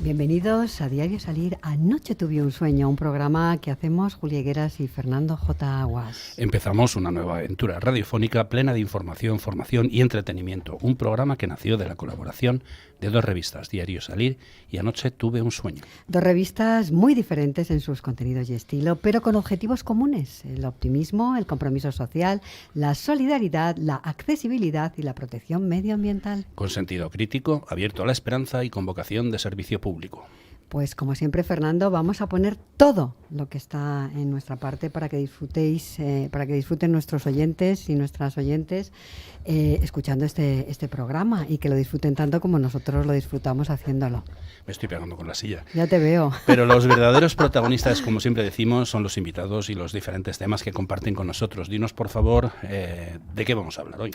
Bienvenidos a Diario Salir. Anoche tuve un sueño, un programa que hacemos Julia Higueras y Fernando J. Aguas. Empezamos una nueva aventura radiofónica plena de información, formación y entretenimiento. Un programa que nació de la colaboración de dos revistas, Diario Salir y Anoche tuve un sueño. Dos revistas muy diferentes en sus contenidos y estilo, pero con objetivos comunes: el optimismo, el compromiso social, la solidaridad, la accesibilidad y la protección medioambiental. Con sentido crítico, abierto a la esperanza y con vocación de servicio público. Pues como siempre, Fernando, vamos a poner todo lo que está en nuestra parte para que disfrutéis, para que disfruten nuestros oyentes y nuestras oyentes escuchando este programa, y que lo disfruten tanto como nosotros lo disfrutamos haciéndolo. Me estoy pegando con la silla. Ya te veo. Pero los verdaderos protagonistas, como siempre decimos, son los invitados y los diferentes temas que comparten con nosotros. Dinos, por favor, ¿de qué vamos a hablar hoy?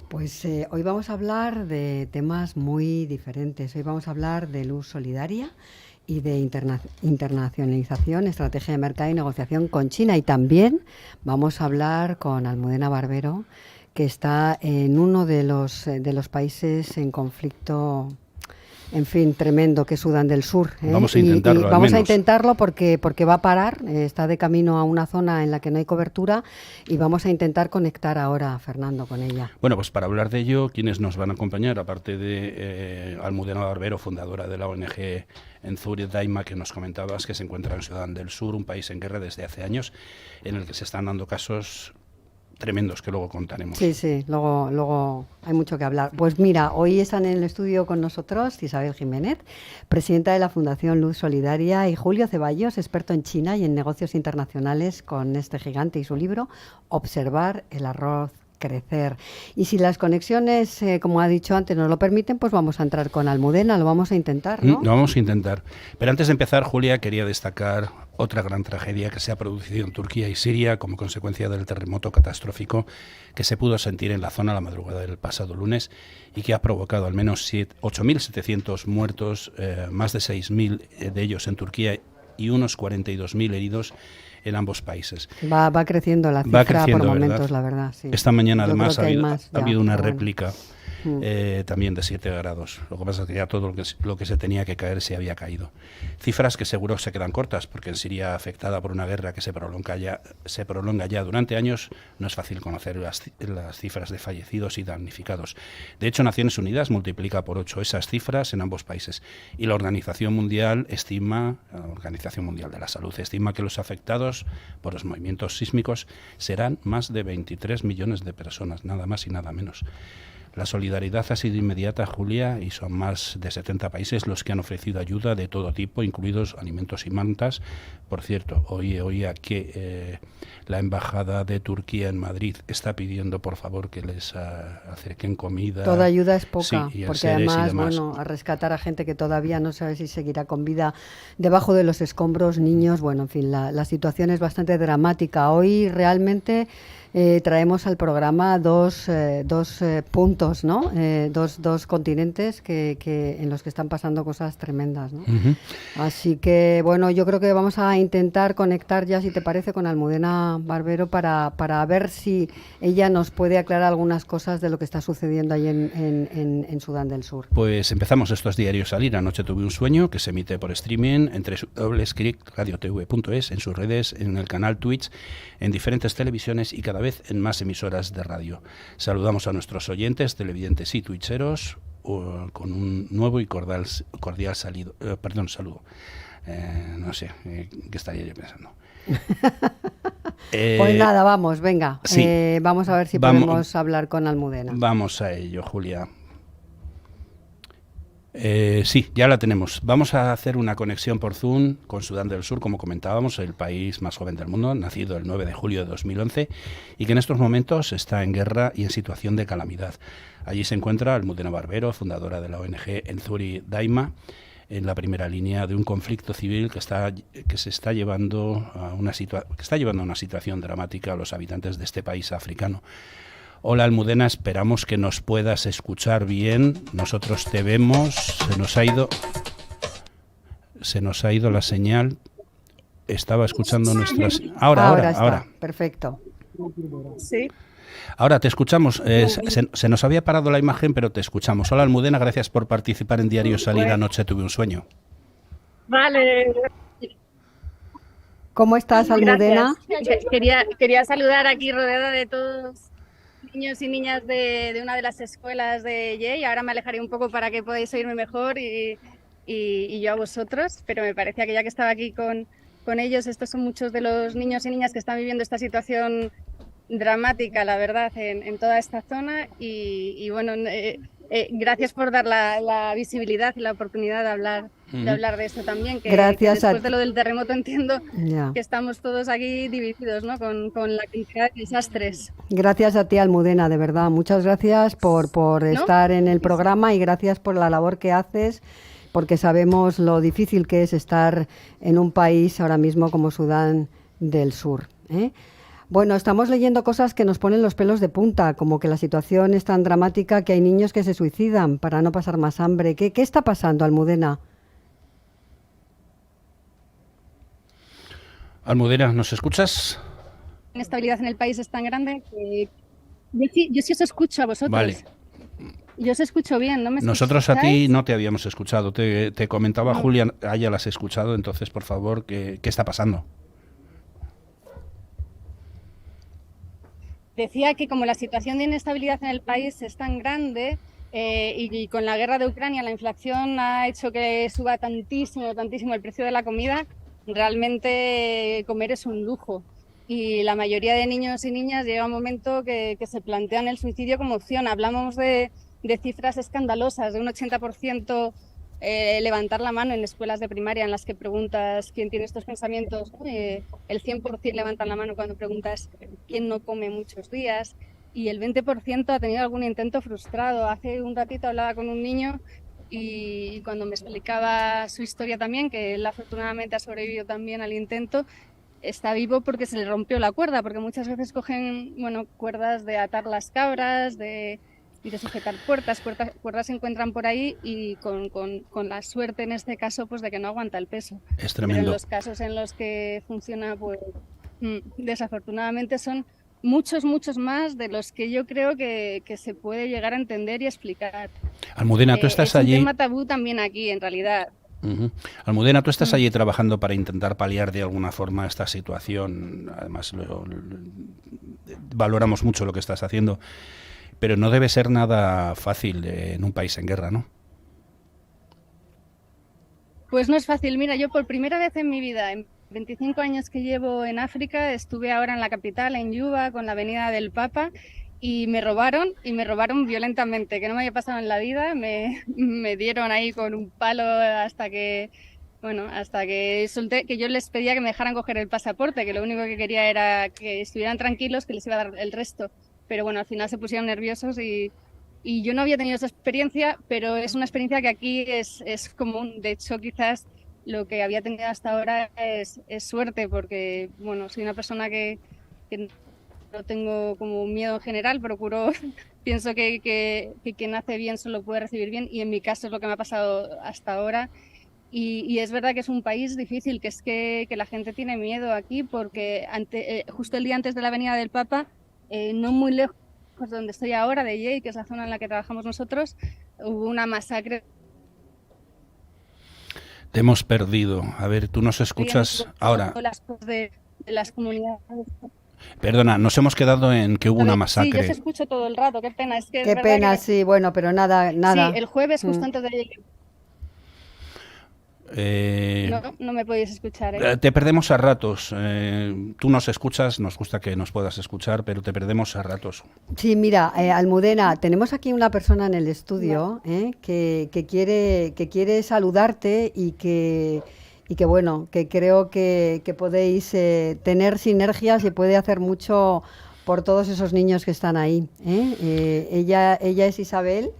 Pues hoy vamos a hablar de temas muy diferentes. Hoy vamos a hablar de luz solidaria y de internacionalización, estrategia de mercado y negociación con China. Y también vamos a hablar con Almudena Barbero, que está en uno de los países en conflicto, en fin, tremendo, que es Sudán del Sur. Vamos a intentarlo. Vamos a intentarlo porque va a parar, está de camino a una zona en la que no hay cobertura, y vamos a intentar conectar ahora, Fernando, con ella. Bueno, pues para hablar de ello, ¿quiénes nos van a acompañar? Aparte de Almudena Barbero, fundadora de la ONG Enzur Daima, que nos comentabas, que se encuentra en Sudán del Sur, un país en guerra desde hace años, en el que se están dando casos tremendos que luego contaremos. Sí, luego hay mucho que hablar. Pues mira, hoy están en el estudio con nosotros Isabel Jiménez, presidenta de la Fundación Luz Solidaria, y Julio Ceballos, experto en China y en negocios internacionales con este gigante y su libro Observar el arroz crecer. Y si las conexiones, como ha dicho antes, nos lo permiten, pues vamos a entrar con Almudena, lo vamos a intentar, ¿no? Lo vamos a intentar. Pero antes de empezar, Julia, quería destacar otra gran tragedia que se ha producido en Turquía y Siria como consecuencia del terremoto catastrófico que se pudo sentir en la zona la madrugada del pasado lunes y que ha provocado al menos 8.700 muertos, más de 6.000 de ellos en Turquía y unos 42.000 heridos en ambos países. Va creciendo la cifra por momentos, la verdad. Sí. Esta mañana, además, ha habido una bueno. réplica también de 7 grados. Lo que pasa es que ya todo lo que se tenía que caer se había caído. Cifras que seguro se quedan cortas, porque en Siria, afectada por una guerra que se prolonga ya durante años, no es fácil conocer las cifras de fallecidos y damnificados. De hecho, Naciones Unidas multiplica por 8 esas cifras en ambos países, y la Organización Mundial de la Salud estima que los afectados por los movimientos sísmicos serán más de 23 millones de personas, nada más y nada menos. La solidaridad ha sido inmediata, Julia, y son más de 70 países los que han ofrecido ayuda de todo tipo, incluidos alimentos y mantas. Por cierto, oía que la Embajada de Turquía en Madrid está pidiendo, por favor, que les acerquen comida. Toda ayuda es poca, sí, porque además, bueno, a rescatar a gente que todavía no sabe si seguirá con vida debajo de los escombros, niños, bueno, en fin, la situación es bastante dramática. Hoy realmente traemos al programa dos puntos, ¿no? Dos continentes en los que están pasando cosas tremendas, ¿no? Uh-huh. Así que, bueno, yo creo que vamos a intentar conectar ya, si te parece, con Almudena Barbero para ver si ella nos puede aclarar algunas cosas de lo que está sucediendo ahí en Sudán del Sur. Pues empezamos estos diarios Salir. Anoche tuve un sueño, que se emite por streaming entre www.radiotv.es, en sus redes, en el canal Twitch, en diferentes televisiones y cada vez en más emisoras de radio. Saludamos a nuestros oyentes, televidentes y twitcheros con un nuevo y cordial saludo. No sé, ¿qué estaría yo pensando? Pues nada, vamos, venga. Sí, vamos a ver si podemos hablar con Almudena. Vamos a ello, Julia. Sí, ya la tenemos. Vamos a hacer una conexión por Zoom con Sudán del Sur, como comentábamos, el país más joven del mundo, nacido el 9 de julio de 2011 y que en estos momentos está en guerra y en situación de calamidad. Allí se encuentra Almudena Barbero, fundadora de la ONG Enzuri Daima, en la primera línea de un conflicto civil que se está llevando a una situación dramática a los habitantes de este país africano. Hola Almudena, esperamos que nos puedas escuchar bien. Nosotros te vemos. Se nos ha ido la señal. Estaba escuchando nuestras. Ahora. Perfecto. Sí. Ahora te escuchamos. Se nos había parado la imagen, pero te escuchamos. Hola Almudena, gracias por participar en Diario Salir. Anoche tuve un sueño. Vale. ¿Cómo estás, Almudena? Quería saludar aquí rodeada de todos niños y niñas de una de las escuelas de Yei. Ahora me alejaré un poco para que podáis oírme mejor y yo a vosotros, pero me parecía que ya que estaba aquí con ellos, estos son muchos de los niños y niñas que están viviendo esta situación dramática, la verdad, en toda esta zona y bueno, gracias por dar la visibilidad y la oportunidad de hablar de esto también, que después de lo del terremoto entiendo que estamos todos aquí divididos, ¿no? Con la cantidad de desastres. Gracias a ti, Almudena, de verdad. Muchas gracias por estar en el programa y gracias por la labor que haces, porque sabemos lo difícil que es estar en un país ahora mismo como Sudán del Sur, ¿eh? Bueno, estamos leyendo cosas que nos ponen los pelos de punta, como que la situación es tan dramática que hay niños que se suicidan para no pasar más hambre. ¿Qué está pasando, Almudena? Almudena, ¿nos escuchas? La inestabilidad en el país es tan grande que yo sí os escucho a vosotros. Vale. Yo os escucho bien, ¿no me escucháis? Nosotros a ti no te habíamos escuchado. Te comentaba Julia, ya la has escuchado, entonces, por favor, ¿qué está pasando? Decía que como la situación de inestabilidad en el país es tan grande y con la guerra de Ucrania la inflación ha hecho que suba tantísimo el precio de la comida, realmente comer es un lujo. Y la mayoría de niños y niñas llega un momento que se plantean el suicidio como opción. Hablamos de cifras escandalosas, de un 80% levantar la mano en escuelas de primaria en las que preguntas quién tiene estos pensamientos, el 100% levantan la mano cuando preguntas quién no come muchos días y el 20% ha tenido algún intento frustrado. Hace un ratito hablaba con un niño y cuando me explicaba su historia también, que él afortunadamente ha sobrevivido también al intento, está vivo porque se le rompió la cuerda, porque muchas veces cogen cuerdas de atar las cabras, de sujetar cuerdas se encuentran por ahí y con la suerte en este caso pues de que no aguanta el peso. Es tremendo. Pero en los casos en los que funciona, pues desafortunadamente son muchos más de los que yo creo que se puede llegar a entender y explicar. Almudena, tú estás allí. Es un tema tabú también aquí, en realidad. Almudena, tú estás allí trabajando para intentar paliar de alguna forma esta situación. Además, valoramos mucho lo que estás haciendo. Pero no debe ser nada fácil en un país en guerra, ¿no? Pues no es fácil. Mira, yo por primera vez en mi vida, en 25 años que llevo en África, estuve ahora en la capital, en Juba, con la Avenida del Papa, y me robaron violentamente, que no me había pasado en la vida. Me dieron ahí con un palo hasta que solté, que yo les pedía que me dejaran coger el pasaporte, que lo único que quería era que estuvieran tranquilos, que les iba a dar el resto. Pero bueno, al final se pusieron nerviosos y yo no había tenido esa experiencia, pero es una experiencia que aquí es común. De hecho, quizás lo que había tenido hasta ahora es suerte, porque bueno, soy una persona que no tengo como miedo en general, pienso que quien hace bien solo puede recibir bien, y en mi caso es lo que me ha pasado hasta ahora. Y es verdad que es un país difícil, que es que la gente tiene miedo aquí, porque justo el día antes de la Avenida del Papa, no muy lejos de donde estoy ahora, de Yei, que es la zona en la que trabajamos nosotros, hubo una masacre. Te hemos perdido. A ver, tú nos escuchas ahora. De las comunidades. Perdona, nos hemos quedado en que hubo una masacre. Sí, yo os escucho todo el rato, qué pena. Es que qué pena, sí, bueno, pero nada. Sí, el jueves justo antes de Yei. No me podéis escuchar, ¿eh? Te perdemos a ratos. Tú nos escuchas, nos gusta que nos puedas escuchar, pero te perdemos a ratos. Sí, mira, Almudena, tenemos aquí una persona en el estudio que quiere saludarte y que bueno, que creo que podéis tener sinergias y puede hacer mucho por todos esos niños que están ahí. Ella es Isabel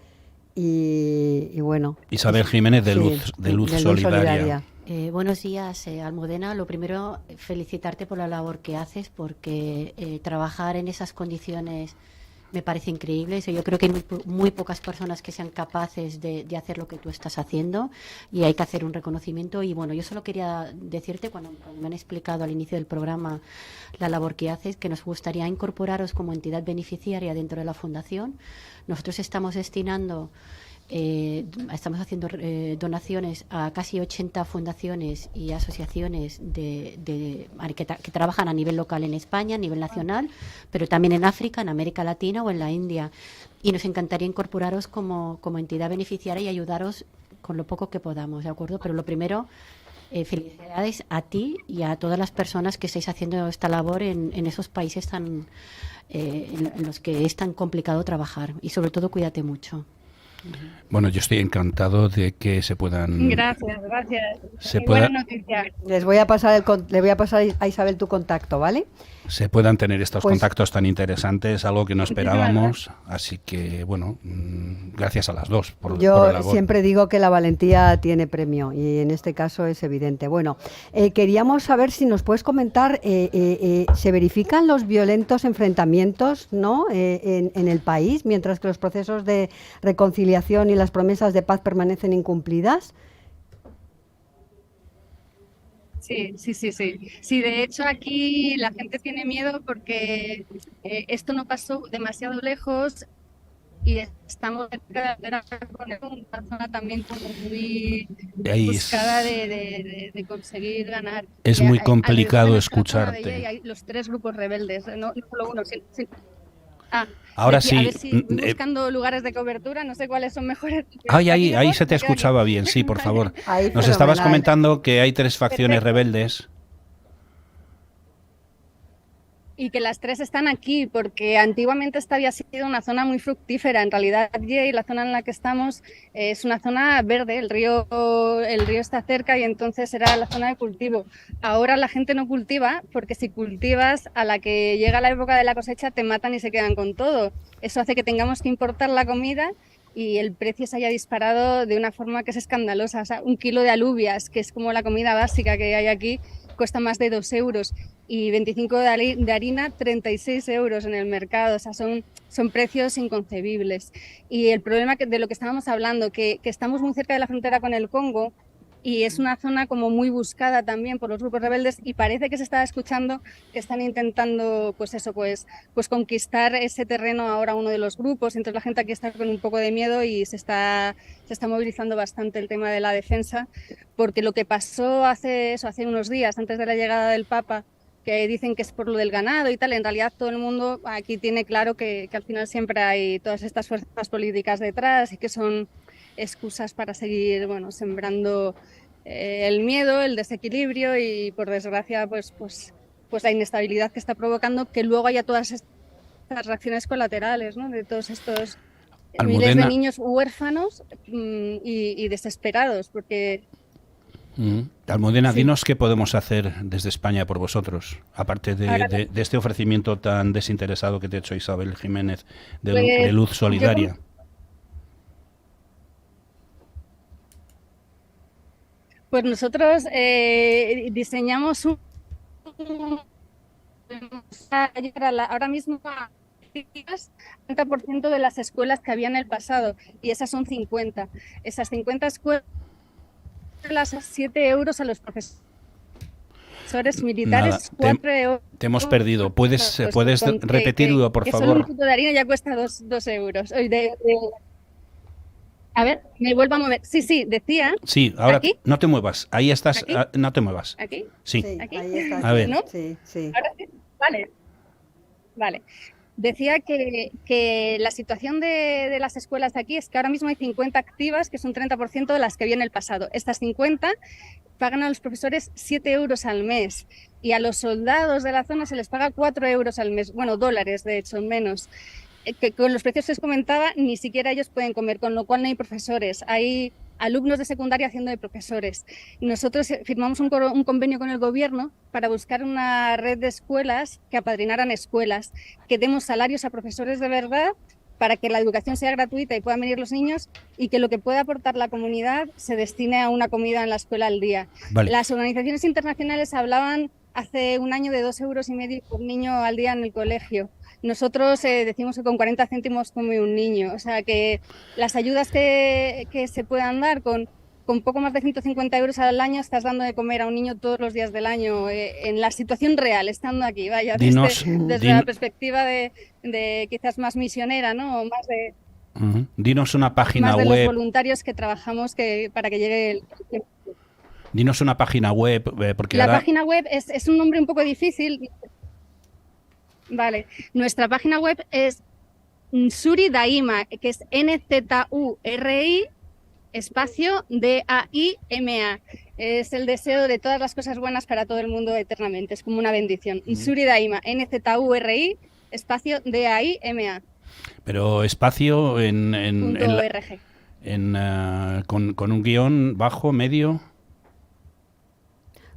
y bueno. Isabel Jiménez de Luz, sí, de Luz Solidaria. Buenos días, Almudena. Lo primero, felicitarte por la labor que haces, porque trabajar en esas condiciones me parece increíble. Yo creo que hay muy pocas personas que sean capaces de hacer lo que tú estás haciendo y hay que hacer un reconocimiento. Y bueno, yo solo quería decirte, cuando me han explicado al inicio del programa la labor que haces, que nos gustaría incorporaros como entidad beneficiaria dentro de la Fundación. Nosotros estamos destinando... estamos haciendo donaciones a casi 80 fundaciones y asociaciones que trabajan a nivel local en España, a nivel nacional, pero también en África, en América Latina o en la India. Y nos encantaría incorporaros como entidad beneficiaria y ayudaros con lo poco que podamos, ¿de acuerdo? Pero lo primero, felicidades a ti y a todas las personas que estáis haciendo esta labor en esos países tan en los que es tan complicado trabajar. Y sobre todo, cuídate mucho. Bueno, yo estoy encantado de que se puedan... Gracias. Buena noticia. Le voy a pasar a Isabel tu contacto, ¿vale? Se puedan tener estos Pues, contactos tan interesantes, algo que no esperábamos. Así que, bueno, gracias a las dos por la Yo labor. siempre digo que la valentía tiene premio y en este caso es evidente. Bueno, queríamos saber si nos puedes comentar, ¿se verifican los violentos enfrentamientos, ¿no? En el país, mientras que los procesos de reconciliación y las promesas de paz permanecen incumplidas? Sí. Sí, de hecho aquí la gente tiene miedo porque esto no pasó demasiado lejos y estamos cerca de una zona también como muy buscada de conseguir ganar. Es Y muy alrededor complicado de nuestra zona escucharte. de allí hay los 3 grupos rebeldes, no solo uno. Sí. Ahora decía, sí. a ver si voy buscando lugares de cobertura, no sé cuáles son mejores. Ahí se te escuchaba bien, sí, por favor. Ahí, Nos estabas fenomenal. comentando que hay 3 facciones Perfecto. rebeldes. Y que las 3 están aquí, porque antiguamente esta había sido una zona muy fructífera. En realidad, allí, la zona en la que estamos es una zona verde, el río está cerca y entonces era la zona de cultivo. Ahora la gente no cultiva, porque si cultivas, a la que llega la época de la cosecha te matan y se quedan con todo. Eso hace que tengamos que importar la comida y el precio se haya disparado de una forma que es escandalosa. O sea, 1 kilo de alubias, que es como la comida básica que hay aquí, cuesta más de 2 euros. Y 25 de harina, 36 euros en el mercado. O sea, son precios inconcebibles. Y el problema de lo que estábamos hablando, que estamos muy cerca de la frontera con el Congo y es una zona como muy buscada también por los grupos rebeldes y parece que se está escuchando que están intentando pues conquistar ese terreno ahora uno de los grupos. Entonces la gente aquí está con un poco de miedo y se está movilizando bastante el tema de la defensa, porque lo que pasó hace unos días antes de la llegada del Papa, que dicen que es por lo del ganado y tal, en realidad todo el mundo aquí tiene claro que al final siempre hay todas estas fuerzas políticas detrás y que son excusas para seguir sembrando el miedo, el desequilibrio y por desgracia pues la inestabilidad que está provocando que luego haya todas estas reacciones colaterales, ¿no? De todos estos Almudena, miles de niños huérfanos y desesperados porque... Almudena, Sí. dinos qué podemos hacer desde España por vosotros, aparte de este ofrecimiento tan desinteresado que te ha hecho Isabel Jiménez de Luz Solidaria. Pues nosotros diseñamos ahora mismo el 30% de las escuelas que había en el pasado y esas son 50. Esas 50 escuelas a 7 euros a los profesores militares. Nada, 4 euros. Te hemos perdido. ¿Puedes repetirlo, por Solo favor? un kilo de harina ya cuesta 2 euros. A ver, me vuelvo a mover. Sí, decía. Sí, ahora ¿Aquí? no te muevas. Ahí estás. ¿Aquí? No te muevas. ¿Aquí? Sí. ¿Aquí? Ahí está. A ver. ¿No? Sí. Ahora sí. Vale. Decía que la situación de las escuelas de aquí es que ahora mismo hay 50 activas, que es un 30% de las que había en el pasado. Estas 50 pagan a los profesores 7 euros al mes y a los soldados de la zona se les paga 4 euros al mes, bueno, dólares de hecho, menos. Que con los precios que os comentaba, ni siquiera ellos pueden comer, con lo cual no hay profesores. Hay alumnos de secundaria haciendo de profesores. Y nosotros firmamos un convenio con el gobierno para buscar una red de escuelas que apadrinaran escuelas, que demos salarios a profesores de verdad para que la educación sea gratuita y puedan venir los niños y que lo que pueda aportar la comunidad se destine a una comida en la escuela al día. Vale. Las organizaciones internacionales hablaban hace un año de 2,5 € por niño al día en el colegio. Nosotros decimos que con 40 céntimos come un niño. O sea que las ayudas que se puedan dar con poco más de 150 euros al año estás dando de comer a un niño todos los días del año en la situación real, estando aquí, vaya, desde la perspectiva de quizás más misionera, ¿no? O más de... Dinos una página más de web. Los voluntarios que trabajamos para que llegue el... Dinos una página web, porque la página web es un nombre un poco difícil. Vale, nuestra página web es Nzuri Daima, que es Nzuri espacio Daima. Es el deseo de todas las cosas buenas para todo el mundo eternamente, es como una bendición. Nzuri Daima, Nzuri espacio Daima. Pero espacio .org. Con un guión bajo, medio.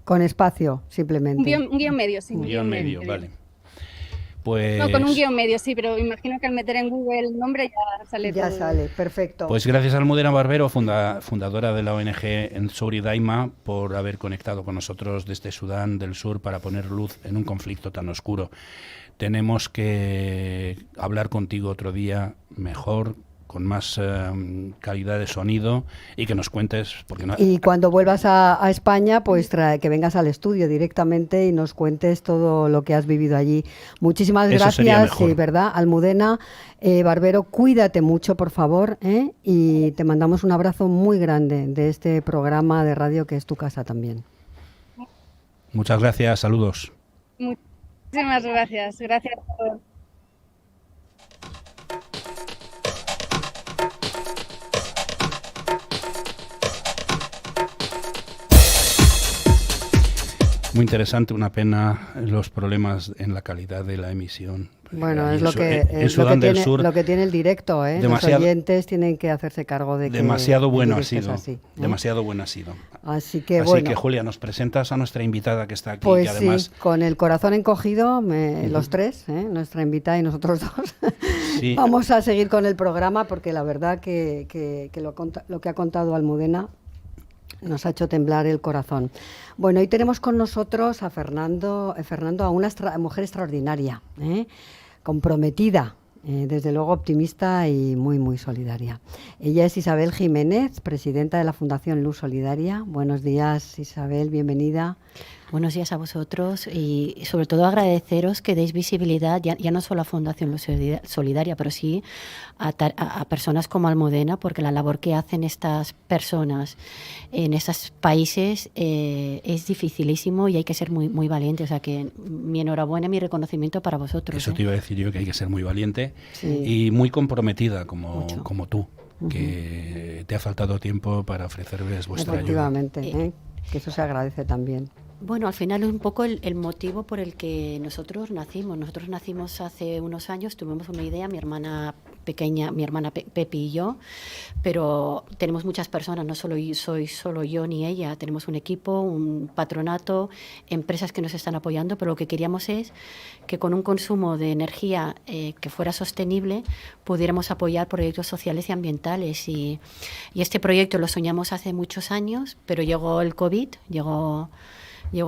Con espacio, simplemente. Un guión medio, sí. Un guión medio, vale. Pues... No, con un guión medio, sí, pero imagino que al meter en Google el nombre ya sale todo. Ya sale, perfecto. Pues gracias a Almudena Barbero, fundadora de la ONG Nzuri Daima, por haber conectado con nosotros desde Sudán del Sur para poner luz en un conflicto tan oscuro. Tenemos que hablar contigo otro día mejor, con más calidad de sonido y que nos cuentes... porque no... Y cuando vuelvas a España, pues que vengas al estudio directamente y nos cuentes todo lo que has vivido allí. Muchísimas gracias, sí, ¿verdad? Almudena Barbero, cuídate mucho, por favor, y te mandamos un abrazo muy grande de este programa de radio que es tu casa también. Muchas gracias, saludos. Muchísimas gracias, gracias a todos. Muy interesante, una pena los problemas en la calidad de la emisión. Bueno, es lo que tiene el directo, ¿eh? Los oyentes tienen que hacerse cargo de que demasiado bueno ha sido. Así, ¿eh? Demasiado bueno ha sido. Así que bueno. Julia, nos presentas a nuestra invitada que está aquí. Pues que además... sí, con el corazón encogido, los tres, nuestra invitada y nosotros dos, sí. Vamos a seguir con el programa porque la verdad que lo que ha contado Almudena nos ha hecho temblar el corazón. Bueno, hoy tenemos con nosotros a Fernando, a una mujer extraordinaria, comprometida, desde luego optimista y muy, muy solidaria. Ella es Isabel Jiménez, presidenta de la Fundación Luz Solidaria. Buenos días, Isabel, bienvenida. Buenos días a vosotros y sobre todo agradeceros que deis visibilidad ya no solo a Fundación Luz Solidaria, pero sí a personas como Almudena, porque la labor que hacen estas personas en estos países es dificilísimo y hay que ser muy, muy valiente. O sea que mi enhorabuena y mi reconocimiento para vosotros. Eso te iba a decir yo, que hay que ser muy valiente y muy comprometida como tú, que te ha faltado tiempo para ofrecerles vuestra ayuda. Efectivamente, que eso se agradece también. Bueno, al final es un poco el motivo por el que nosotros nacimos. Nosotros nacimos hace unos años, tuvimos una idea, mi hermana pequeña, mi hermana Pepi y yo, pero tenemos muchas personas, no soy solo yo ni ella, tenemos un equipo, un patronato, empresas que nos están apoyando, pero lo que queríamos es que con un consumo de energía que fuera sostenible pudiéramos apoyar proyectos sociales y ambientales. Y este proyecto lo soñamos hace muchos años, pero llegó el COVID, llegó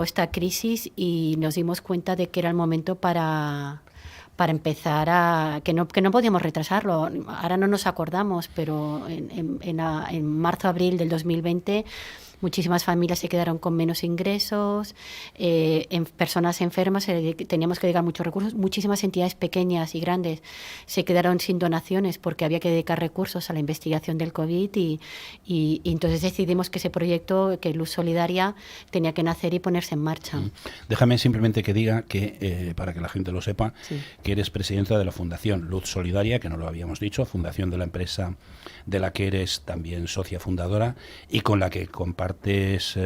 esta crisis y nos dimos cuenta de que era el momento para empezar que no podíamos retrasarlo. Ahora no nos acordamos, pero en marzo-abril del 2020 muchísimas familias se quedaron con menos ingresos, en personas enfermas teníamos que dedicar muchos recursos, muchísimas entidades pequeñas y grandes se quedaron sin donaciones porque había que dedicar recursos a la investigación del COVID y entonces decidimos que ese proyecto, que Luz Solidaria, tenía que nacer y ponerse en marcha. Déjame simplemente que diga que, para que la gente lo sepa, Sí. que eres presidenta de la Fundación Luz Solidaria, que no lo habíamos dicho, fundación de la empresa de la que eres también socia fundadora y con la que compartes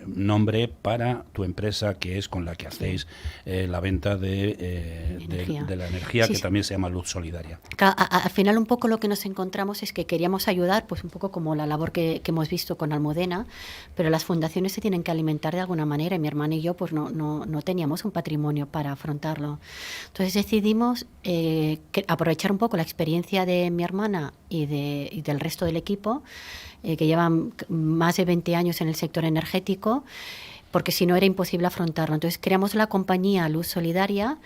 nombre para tu empresa, que es con la que hacéis la venta de la energía, Sí, que sí. también se llama Luz Solidaria. Al final un poco lo que nos encontramos es que queríamos ayudar, pues un poco como la labor que hemos visto con Almudena, pero las fundaciones se tienen que alimentar de alguna manera y mi hermana y yo pues no teníamos un patrimonio para afrontarlo. Entonces decidimos aprovechar un poco la experiencia de mi hermana y del resto del equipo, que llevan más de 20 años en el sector energético, porque si no era imposible afrontarlo. Entonces creamos la compañía Luz Solidaria,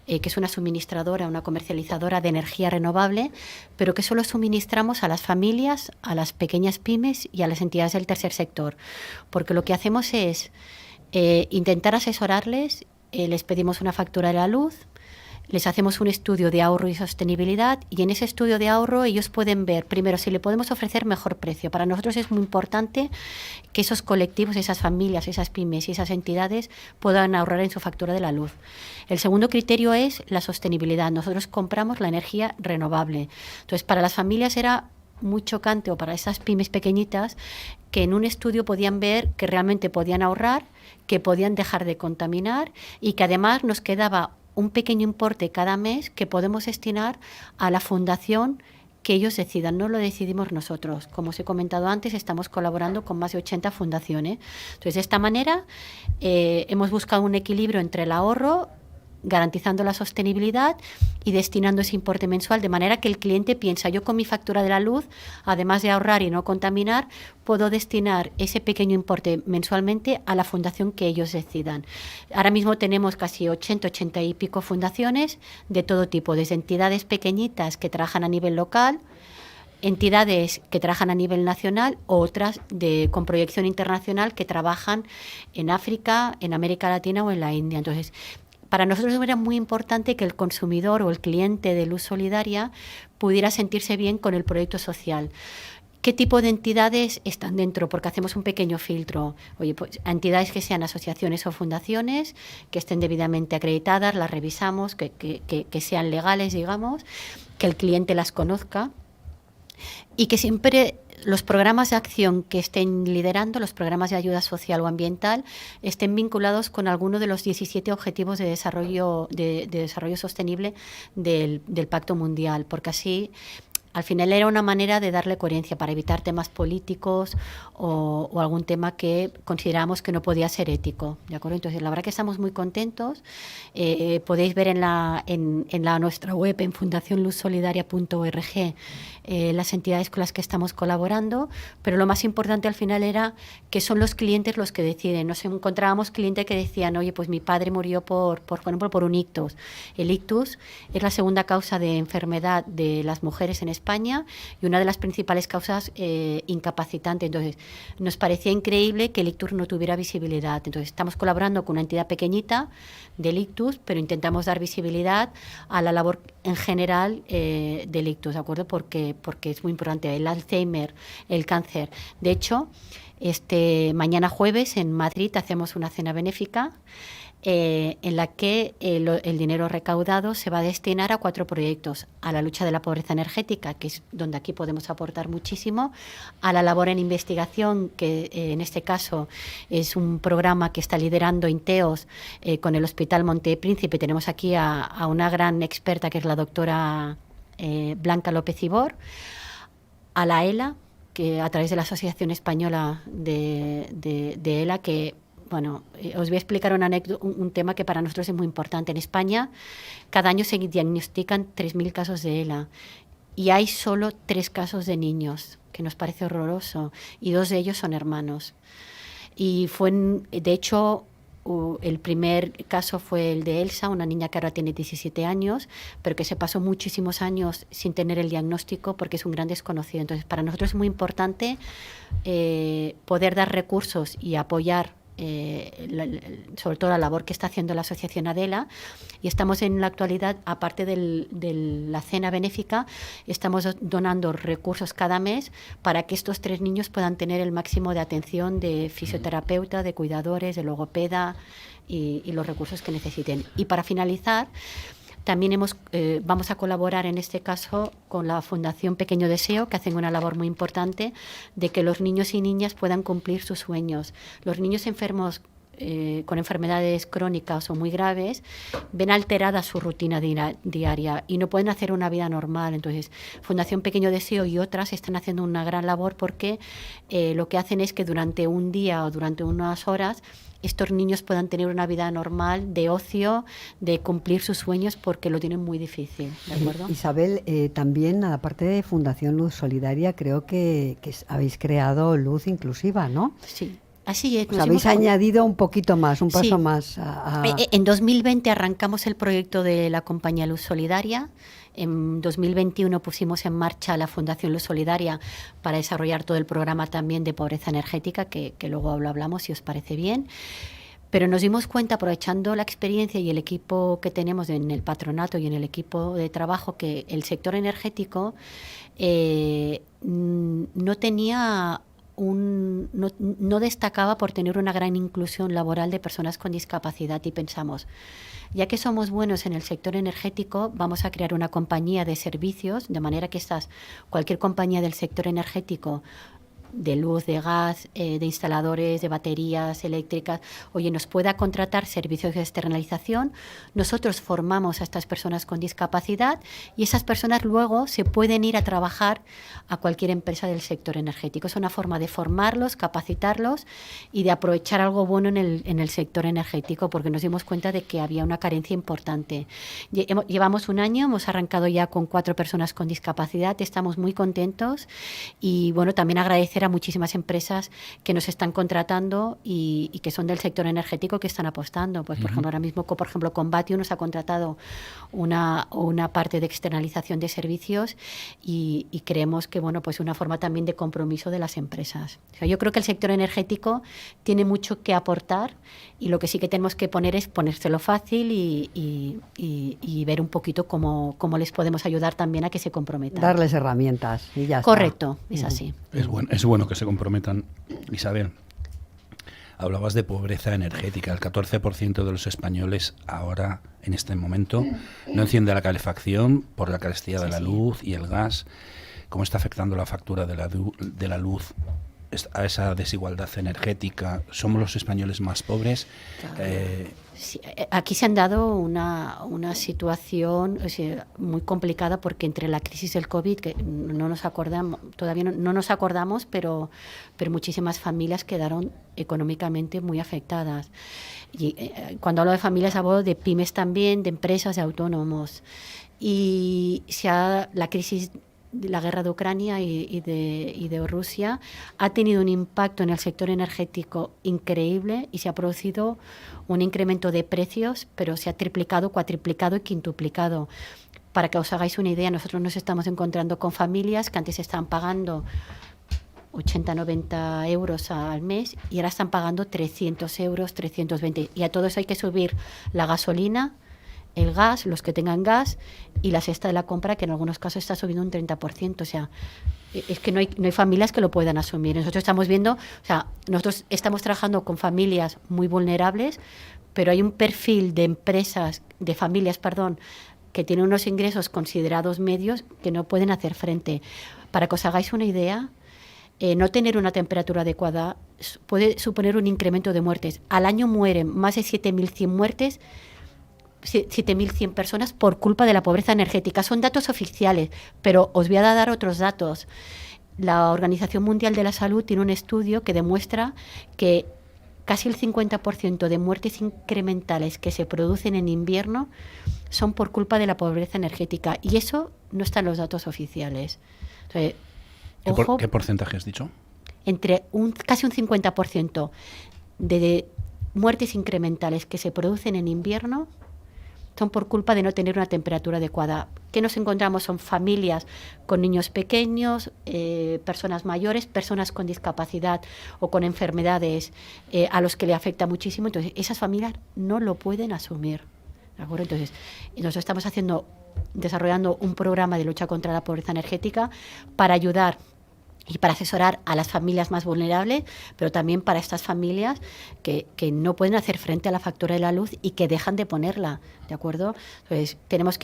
que es una suministradora, una comercializadora de energía renovable, pero que solo suministramos a las familias, a las pequeñas pymes y a las entidades del tercer sector, porque lo que hacemos es intentar asesorarles, les pedimos una factura de la luz, les hacemos un estudio de ahorro y sostenibilidad y en ese estudio de ahorro ellos pueden ver, primero, si le podemos ofrecer mejor precio. Para nosotros es muy importante que esos colectivos, esas familias, esas pymes y esas entidades puedan ahorrar en su factura de la luz. El segundo criterio es la sostenibilidad. Nosotros compramos la energía renovable. Entonces, para las familias era muy chocante, o para esas pymes pequeñitas, que en un estudio podían ver que realmente podían ahorrar, que podían dejar de contaminar y que además nos quedaba un pequeño importe cada mes que podemos destinar a la fundación que ellos decidan. No lo decidimos nosotros. Como os he comentado antes, estamos colaborando con más de 80 fundaciones. Entonces, de esta manera hemos buscado un equilibrio entre el ahorro, garantizando la sostenibilidad y destinando ese importe mensual, de manera que el cliente piensa, yo con mi factura de la luz, además de ahorrar y no contaminar, puedo destinar ese pequeño importe mensualmente a la fundación que ellos decidan. Ahora mismo tenemos casi 80 y pico fundaciones de todo tipo, desde entidades pequeñitas que trabajan a nivel local, entidades que trabajan a nivel nacional, o otras con proyección internacional que trabajan en África, en América Latina o en la India. Entonces, para nosotros era muy importante que el consumidor o el cliente de Luz Solidaria pudiera sentirse bien con el proyecto social. ¿Qué tipo de entidades están dentro? Porque hacemos un pequeño filtro. Oye, pues entidades que sean asociaciones o fundaciones, que estén debidamente acreditadas, las revisamos, que sean legales, digamos, que el cliente las conozca y que siempre los programas de acción que estén liderando, los programas de ayuda social o ambiental, estén vinculados con alguno de los 17 objetivos de desarrollo sostenible del Pacto Mundial, porque así al final era una manera de darle coherencia para evitar temas políticos o algún tema que consideramos que no podía ser ético, ¿de acuerdo? Entonces, la verdad que estamos muy contentos. Podéis ver en nuestra web, en fundacionluzsolidaria.org, las entidades con las que estamos colaborando, pero lo más importante al final era que son los clientes los que deciden. Nos encontrábamos clientes que decían, oye, pues mi padre murió por ejemplo, por un ictus. El ictus es la segunda causa de enfermedad de las mujeres en España y una de las principales causas incapacitantes. Entonces, nos parecía increíble que el ictus no tuviera visibilidad. Entonces, estamos colaborando con una entidad pequeñita del ictus, pero intentamos dar visibilidad a la labor en general del ictus, ¿de acuerdo? Porque es muy importante. El Alzheimer, el cáncer. De hecho, mañana jueves en Madrid hacemos una cena benéfica en la que el dinero recaudado se va a destinar a 4 proyectos: a la lucha de la pobreza energética, que es donde aquí podemos aportar muchísimo, a la labor en investigación, que en este caso es un programa que está liderando Inteos con el Hospital Montepríncipe. Tenemos aquí a una gran experta, que es la doctora Blanca López Ibor, a la ELA, que a través de la Asociación Española de ELA, que bueno, os voy a explicar un tema que para nosotros es muy importante. En España, cada año se diagnostican 3.000 casos de ELA y hay solo 3 casos de niños, que nos parece horroroso, y 2 de ellos son hermanos. Y de hecho, el primer caso fue el de Elsa, una niña que ahora tiene 17 años, pero que se pasó muchísimos años sin tener el diagnóstico porque es un gran desconocido. Entonces, para nosotros es muy importante poder dar recursos y apoyar sobre todo la labor que está haciendo la Asociación Adela, y estamos en la actualidad, aparte de la cena benéfica, estamos donando recursos cada mes para que estos 3 niños puedan tener el máximo de atención de fisioterapeuta, de cuidadores, de logopeda y los recursos que necesiten. Y para finalizar, también vamos a colaborar en este caso con la Fundación Pequeño Deseo, que hacen una labor muy importante de que los niños y niñas puedan cumplir sus sueños. Los niños enfermos con enfermedades crónicas o muy graves ven alterada su rutina diaria y no pueden hacer una vida normal. Entonces, Fundación Pequeño Deseo y otras están haciendo una gran labor porque lo que hacen es que durante un día o durante unas horas estos niños puedan tener una vida normal, de ocio, de cumplir sus sueños, porque lo tienen muy difícil, ¿de acuerdo? Isabel, también, aparte de Fundación Luz Solidaria, creo que habéis creado Luz Inclusiva, ¿no? Sí. Así es. Habéis añadido un poquito más, un paso más. En 2020 arrancamos el proyecto de la compañía Luz Solidaria. En 2021 pusimos en marcha la Fundación Luz Solidaria para desarrollar todo el programa también de pobreza energética, que luego lo hablamos si os parece bien. Pero nos dimos cuenta, aprovechando la experiencia y el equipo que tenemos en el patronato y en el equipo de trabajo, que el sector energético no tenía no destacaba por tener una gran inclusión laboral de personas con discapacidad, y pensamos, ya que somos buenos en el sector energético, vamos a crear una compañía de servicios, de manera que cualquier compañía del sector energético, de luz, de gas, de instaladores, de baterías eléctricas, nos pueda contratar servicios de externalización. Nosotros formamos a estas personas con discapacidad y esas personas luego se pueden ir a trabajar a cualquier empresa del sector energético. Es una forma de formarlos, capacitarlos y de aprovechar algo bueno en el sector energético, porque nos dimos cuenta de que había una carencia importante. Llevamos un año, hemos arrancado ya con 4 personas con discapacidad, estamos muy contentos y también agradecer a muchísimas empresas que nos están contratando y que son del sector energético, que están apostando. Pues, por ejemplo, ahora mismo, con Batio nos ha contratado una parte de externalización de servicios y creemos que, pues una forma también de compromiso de las empresas. O sea, yo creo que el sector energético tiene mucho que aportar y lo que sí que tenemos que ponérselo fácil y ver un poquito cómo les podemos ayudar también a que se comprometan. Darles herramientas y ya está. Correcto, es así. Es bueno que se comprometan. Isabel, hablabas de pobreza energética. El 14% de los españoles ahora, en este momento, no enciende la calefacción por la carestía de la luz y el gas. ¿Cómo está afectando la factura de la luz a esa desigualdad energética? ¿Somos los españoles más pobres? Sí, aquí se han dado una situación muy complicada, porque entre la crisis del COVID, que no nos acordamos, todavía no nos acordamos, pero muchísimas familias quedaron económicamente muy afectadas. Y cuando hablo de familias, hablo de pymes también, de empresas, de autónomos. Y la crisis, la guerra de Ucrania y de Rusia ha tenido un impacto en el sector energético increíble y se ha producido un incremento de precios, pero se ha triplicado, cuatriplicado y quintuplicado. Para que os hagáis una idea, nosotros nos estamos encontrando con familias que antes estaban pagando 80, 90 euros al mes y ahora están pagando 300 euros, 320. Y a todo eso hay que subir la gasolina, el gas, los que tengan gas, y la cesta de la compra, que en algunos casos está subiendo un 30%. O sea, es que no hay familias que lo puedan asumir. Nosotros estamos viendo, nosotros estamos trabajando con familias muy vulnerables, pero hay un perfil de familias, que tienen unos ingresos considerados medios que no pueden hacer frente. Para que os hagáis una idea, no tener una temperatura adecuada puede suponer un incremento de muertes. Al año mueren más de 7.100 muertes, 7.100 personas por culpa de la pobreza energética. Son datos oficiales, pero os voy a dar otros datos. La Organización Mundial de la Salud tiene un estudio que demuestra que casi el 50% de muertes incrementales que se producen en invierno son por culpa de la pobreza energética, y eso no está en los datos oficiales. Entonces, ¿Qué porcentaje has dicho? Entre casi un 50% de muertes incrementales que se producen en invierno son por culpa de no tener una temperatura adecuada. ¿Qué nos encontramos? Son familias con niños pequeños, personas mayores, personas con discapacidad o con enfermedades a los que le afecta muchísimo. Entonces, esas familias no lo pueden asumir, ¿de acuerdo? Entonces, nosotros estamos desarrollando un programa de lucha contra la pobreza energética para ayudar y para asesorar a las familias más vulnerables, pero también para estas familias que no pueden hacer frente a la factura de la luz y que dejan de ponerla, ¿de acuerdo? Entonces, tenemos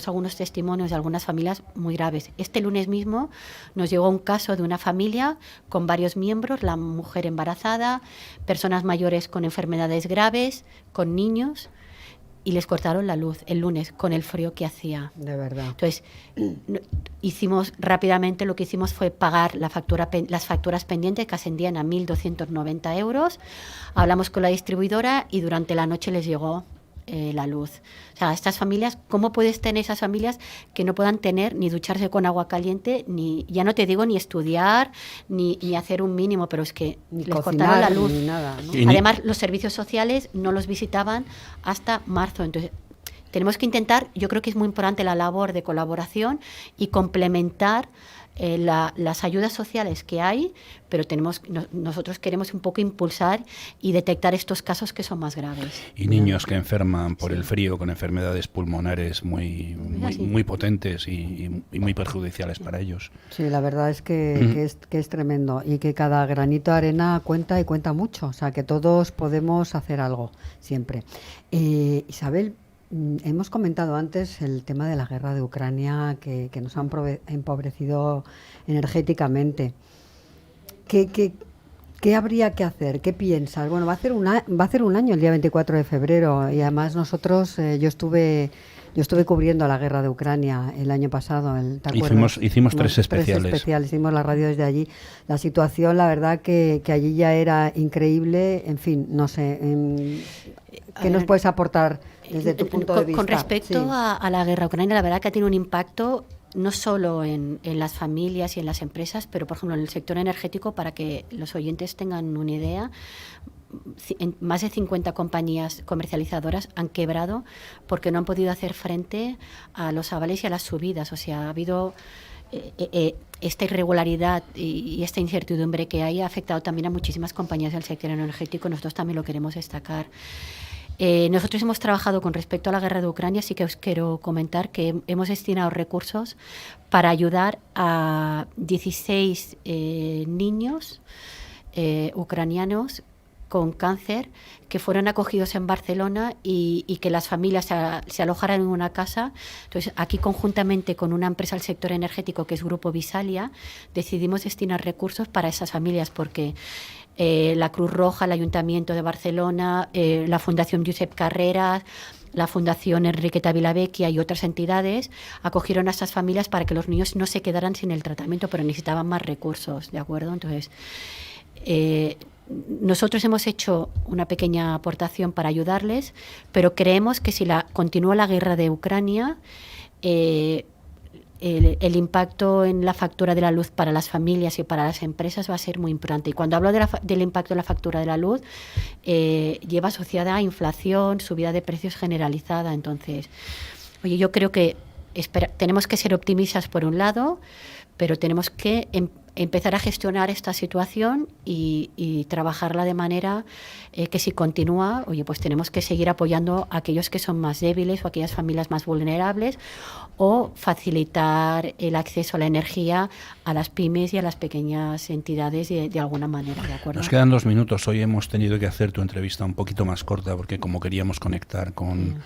algunos testimonios de algunas familias muy graves. Este lunes mismo nos llegó un caso de una familia con varios miembros, la mujer embarazada, personas mayores con enfermedades graves, con niños, y les cortaron la luz el lunes con el frío que hacía. De verdad. Entonces, rápidamente lo que hicimos fue pagar las facturas pendientes, que ascendían a 1.290 euros. Hablamos con la distribuidora y durante la noche les llegó la luz. O sea, estas familias, ¿cómo puedes tener esas familias que no puedan tener ni ducharse con agua caliente, ni, ya no te digo, ni estudiar, ni hacer un mínimo, pero es que ni les cocinar, cortaron la luz. ni nada, ¿no? Además, los servicios sociales no los visitaban hasta marzo. Entonces, tenemos que intentar, yo creo que es muy importante la labor de colaboración y complementar las ayudas sociales que hay, pero nosotros queremos un poco impulsar y detectar estos casos que son más graves. Y niños que enferman por el frío con enfermedades pulmonares muy potentes y muy perjudiciales para ellos. Sí, la verdad es que es tremendo y que cada granito de arena cuenta y cuenta mucho, o sea que todos podemos hacer algo siempre. Isabel, hemos comentado antes el tema de la guerra de Ucrania que nos ha empobrecido energéticamente. ¿Qué habría que hacer? ¿Qué piensas? Bueno, va a hacer un año el día 24 de febrero y además nosotros, yo estuve cubriendo la guerra de Ucrania el año pasado. ¿Te acuerdas? Hicimos tres especiales. Hicimos la radio desde allí. La situación, la verdad, que allí ya era increíble. En fin, no sé. ¿Qué nos puedes aportar desde tu punto de vista? Con respecto a la guerra ucraniana, la verdad que ha tenido un impacto no solo en las familias y en las empresas, pero, por ejemplo, en el sector energético, para que los oyentes tengan una idea. Más de 50 compañías comercializadoras han quebrado porque no han podido hacer frente a los avales y a las subidas. O sea, ha habido esta irregularidad y esta incertidumbre que hay ha afectado también a muchísimas compañías del sector energético. Nosotros también lo queremos destacar. Nosotros hemos trabajado con respecto a la guerra de Ucrania, sí que os quiero comentar que hemos destinado recursos para ayudar a 16 niños ucranianos con cáncer que fueron acogidos en Barcelona y que las familias se alojaran en una casa. Entonces, aquí conjuntamente con una empresa del sector energético que es Grupo Visalia, decidimos destinar recursos para esas familias porque la Cruz Roja, el Ayuntamiento de Barcelona, la Fundación Josep Carreras, la Fundación Enriqueta Vilavecchia y otras entidades acogieron a estas familias para que los niños no se quedaran sin el tratamiento, pero necesitaban más recursos, ¿de acuerdo? Entonces, nosotros hemos hecho una pequeña aportación para ayudarles, pero creemos que si continúa la guerra de Ucrania, el impacto en la factura de la luz para las familias y para las empresas va a ser muy importante. Y cuando hablo del impacto en la factura de la luz, lleva asociada a inflación, subida de precios generalizada. Entonces, oye, yo creo que tenemos que ser optimistas por un lado, pero tenemos que empezar a gestionar esta situación y trabajarla de manera que si continúa, oye, pues tenemos que seguir apoyando a aquellos que son más débiles o a aquellas familias más vulnerables o facilitar el acceso a la energía a las pymes y a las pequeñas entidades de alguna manera, ¿de acuerdo? Nos quedan 2 minutos. Hoy hemos tenido que hacer tu entrevista un poquito más corta porque como queríamos conectar con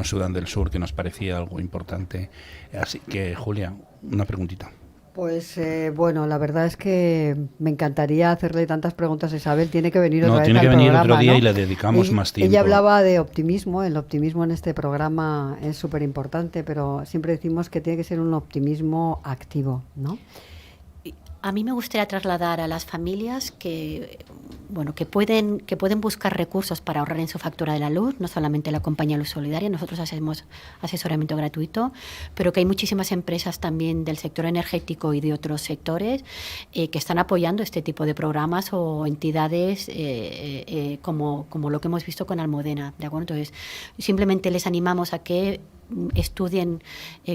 Sudán del Sur, que nos parecía algo importante. Así que, Julia, una preguntita. Pues bueno, la verdad es que me encantaría hacerle tantas preguntas a Isabel. Tiene que venir otra vez tiene al que venir programa, otro día, ¿no? y le dedicamos más tiempo. Ella hablaba de optimismo. El optimismo en este programa es súper importante, pero siempre decimos que tiene que ser un optimismo activo, ¿no? A mí me gustaría trasladar a las familias que pueden buscar recursos para ahorrar en su factura de la luz, no solamente la compañía Luz Solidaria, nosotros hacemos asesoramiento gratuito, pero que hay muchísimas empresas también del sector energético y de otros sectores que están apoyando este tipo de programas o entidades como lo que hemos visto con Almudena, ¿de acuerdo? Entonces, simplemente les animamos a que estudien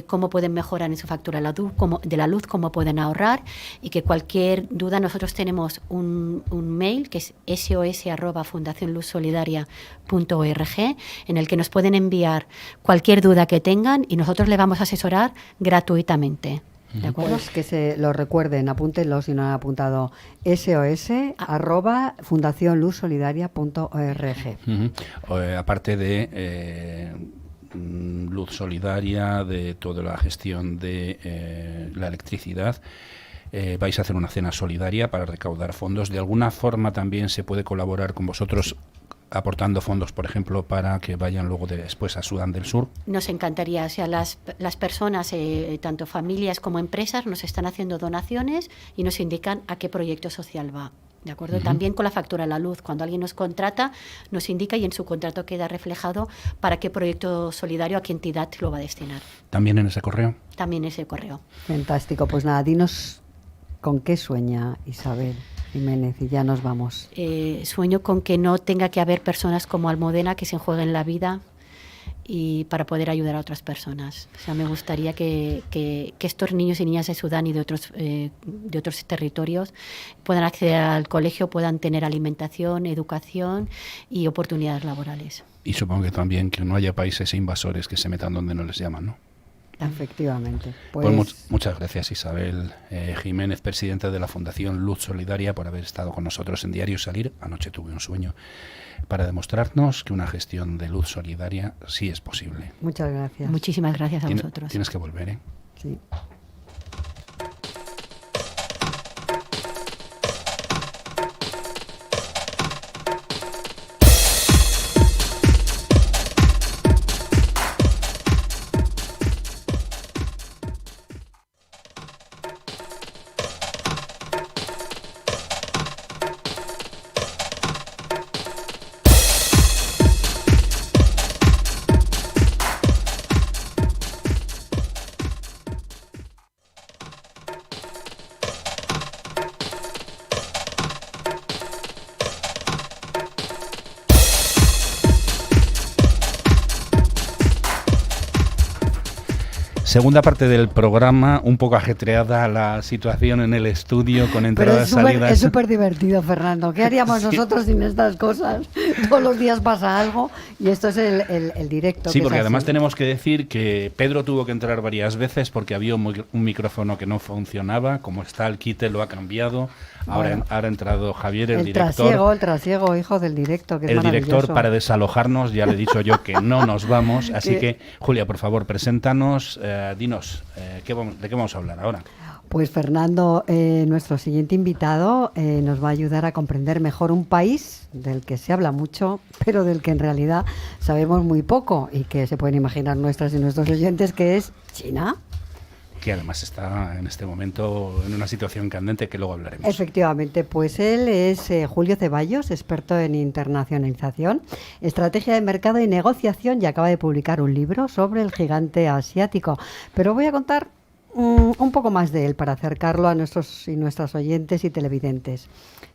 cómo pueden mejorar en su factura de la luz, cómo pueden ahorrar, y que cualquier duda, nosotros tenemos un mail que es sos@fundacionluzsolidaria.org, en el que nos pueden enviar cualquier duda que tengan y nosotros le vamos a asesorar gratuitamente. ¿De acuerdo? Pues que se lo recuerden, apúntenlo si no han apuntado, sos@fundacionluzsolidaria.org. Aparte de Luz Solidaria, de toda la gestión de la electricidad, vais a hacer una cena solidaria para recaudar fondos. ¿De alguna forma también se puede colaborar con vosotros aportando fondos, por ejemplo, para que vayan luego después a Sudán del Sur? Nos encantaría, o sea, las personas, tanto familias como empresas, nos están haciendo donaciones y nos indican a qué proyecto social va. ¿De acuerdo? También con la factura de la luz. Cuando alguien nos contrata, nos indica y en su contrato queda reflejado para qué proyecto solidario, a qué entidad lo va a destinar. ¿También en ese correo? También ese correo. Fantástico. Pues nada, dinos con qué sueña Isabel Jiménez y ya nos vamos. Sueño con que no tenga que haber personas como Almudena que se jueguen la vida y para poder ayudar a otras personas. O sea, me gustaría que estos niños y niñas de Sudán y de otros territorios puedan acceder al colegio, puedan tener alimentación, educación y oportunidades laborales. Y supongo que también que no haya países invasores que se metan donde no les llaman, ¿no? Efectivamente. Pues muchas gracias, Isabel Jiménez, presidenta de la Fundación Luz Solidaria, por haber estado con nosotros en Diario Salir. Anoche tuve un sueño para demostrarnos que una gestión de luz solidaria sí es posible. Muchas gracias. Muchísimas gracias a vosotros. Tienes que volver, ¿eh? Sí. Segunda parte del programa, un poco ajetreada la situación en el estudio con entradas y salidas. Es súper divertido, Fernando. ¿Qué haríamos nosotros sin estas cosas? Todos los días pasa algo y esto es el directo. Sí, porque además tenemos que decir que Pedro tuvo que entrar varias veces porque había un micrófono que no funcionaba. Como está el quite, lo ha cambiado. Ahora ha entrado Javier, el director. El trasiego, hijo del directo, que es el maravilloso. Director, para desalojarnos, ya le he dicho yo que no nos vamos. Así que, Julia, por favor, preséntanos, dinos, ¿de qué vamos a hablar ahora? Pues Fernando, nuestro siguiente invitado nos va a ayudar a comprender mejor un país del que se habla mucho, pero del que en realidad sabemos muy poco y que se pueden imaginar nuestras y nuestros oyentes, que es China. Que además está en este momento en una situación candente que luego hablaremos. Efectivamente, pues él es Julio Ceballos, experto en internacionalización, estrategia de mercado y negociación, y acaba de publicar un libro sobre el gigante asiático. Pero voy a contar un poco más de él para acercarlo a nuestros y nuestras oyentes y televidentes.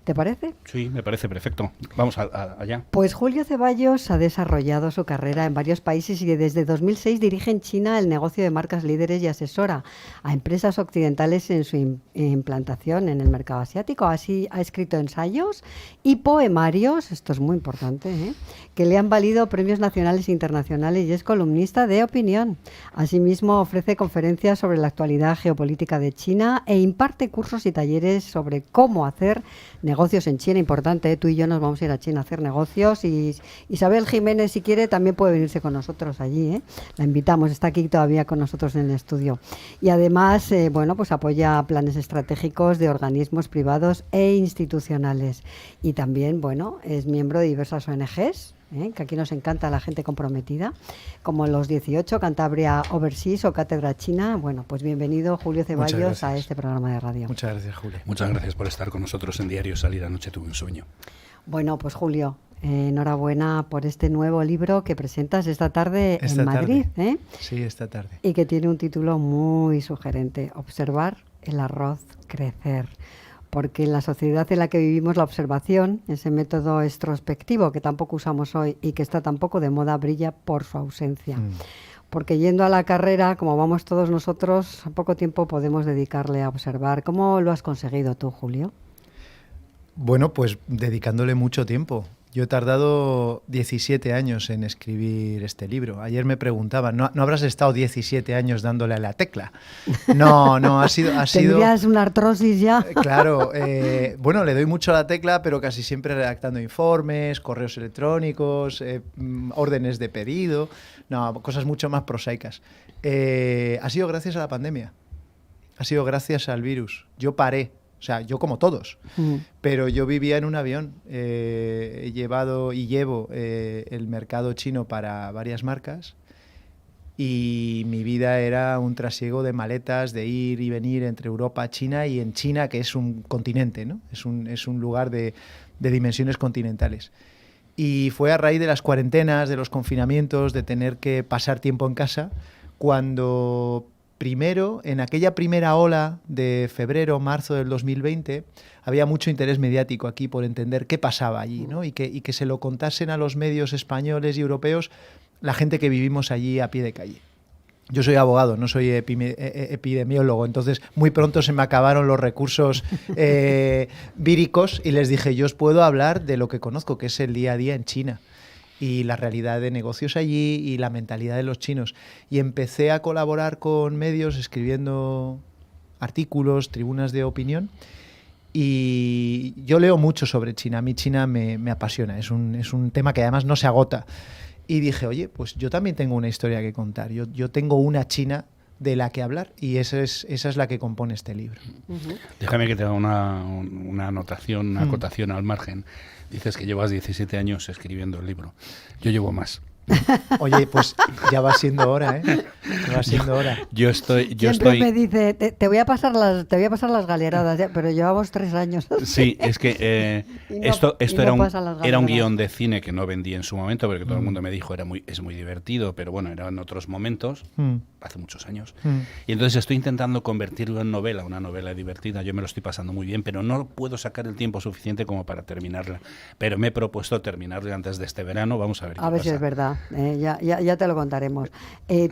¿Te parece? Sí, me parece perfecto. Vamos allá. Pues Julio Ceballos ha desarrollado su carrera en varios países y desde 2006 dirige en China el negocio de marcas líderes y asesora a empresas occidentales en su implantación en el mercado asiático. Así ha escrito ensayos y poemarios, esto es muy importante, que le han valido premios nacionales e internacionales y es columnista de opinión. Asimismo ofrece conferencias sobre la actualidad geopolítica de China e imparte cursos y talleres sobre cómo hacer negocios en China. Importante, tú y yo nos vamos a ir a China a hacer negocios y Isabel Jiménez, si quiere, también puede venirse con nosotros allí, La invitamos, está aquí todavía con nosotros en el estudio. Y además, pues apoya planes estratégicos de organismos privados e institucionales. Y también, es miembro de diversas ONGs que aquí nos encanta la gente comprometida, como los 18, Cantabria Overseas o Cátedra China. Bueno, pues bienvenido Julio Ceballos a este programa de radio. Muchas gracias, Julio. Muchas gracias por estar con nosotros en Diario Salir. Anoche tuve un sueño. Bueno, pues Julio, enhorabuena por este nuevo libro que presentas esta tarde en Madrid. Sí, esta tarde. Y que tiene un título muy sugerente, Observar el arroz crecer. Porque en la sociedad en la que vivimos la observación, ese método extrospectivo que tampoco usamos hoy y que está tampoco de moda, brilla por su ausencia. Porque yendo a la carrera, como vamos todos nosotros, a poco tiempo podemos dedicarle a observar. ¿Cómo lo has conseguido tú, Julio? Bueno, pues dedicándole mucho tiempo. Yo he tardado 17 años en escribir este libro. Ayer me preguntaban, ¿no habrás estado 17 años dándole a la tecla? No, ha sido... ¿Tendrías una artrosis ya? Claro, bueno, le doy mucho a la tecla, pero casi siempre redactando informes, correos electrónicos, órdenes de pedido, no, cosas mucho más prosaicas. Ha sido gracias a la pandemia, ha sido gracias al virus. Yo paré. O sea, yo como todos, pero yo vivía en un avión, he llevado y llevo el mercado chino para varias marcas y mi vida era un trasiego de maletas, de ir y venir entre Europa, China y en China, que es un continente, ¿no? Es un lugar de dimensiones continentales. Y fue a raíz de las cuarentenas, de los confinamientos, de tener que pasar tiempo en casa, cuando... Primero, en aquella primera ola de febrero, marzo del 2020, había mucho interés mediático aquí por entender qué pasaba allí, ¿no? Y que se lo contasen a los medios españoles y europeos la gente que vivimos allí a pie de calle. Yo soy abogado, no soy epidemiólogo, entonces muy pronto se me acabaron los recursos víricos y les dije, yo os puedo hablar de lo que conozco, que es el día a día en China. Y la realidad de negocios allí y la mentalidad de los chinos. Y empecé a colaborar con medios escribiendo artículos, tribunas de opinión. Y yo leo mucho sobre China. A mí China me apasiona. Es un tema que además no se agota. Y dije, oye, pues yo también tengo una historia que contar. Yo tengo una China de la que hablar y esa es la que compone este libro. Déjame que te haga una anotación, una acotación al margen. Dices que llevas 17 años escribiendo el libro. Yo llevo más. Oye, pues ya va siendo hora, ¿eh? Ya va siendo hora. Siempre me dice, te voy a pasar las galeradas, pero llevamos 3 años. Sí, es que esto era un guión de cine que no vendí en su momento, porque todo el mundo me dijo es muy divertido, pero bueno, eran otros momentos, hace muchos años. Y entonces estoy intentando convertirlo en novela, una novela divertida. Yo me lo estoy pasando muy bien, pero no puedo sacar el tiempo suficiente como para terminarla. Pero me he propuesto terminarla antes de este verano. Vamos a ver qué pasa. A ver si es verdad. Ya te lo contaremos.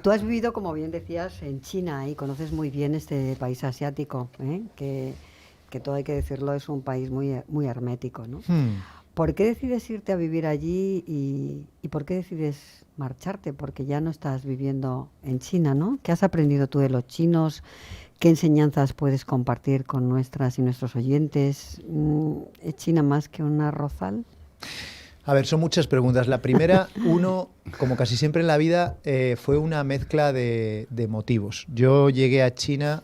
Tú has vivido, como bien decías, en China y conoces muy bien este país asiático, que todo hay que decirlo, es un país muy hermético, ¿no? ¿Por qué decides irte a vivir allí y por qué decides marcharte? Porque ya no estás viviendo en China, ¿no? ¿Qué has aprendido tú de los chinos? ¿Qué enseñanzas puedes compartir con nuestras y nuestros oyentes? ¿Es China más que un arrozal? A ver, son muchas preguntas. La primera, como casi siempre en la vida, fue una mezcla de motivos. Yo llegué a China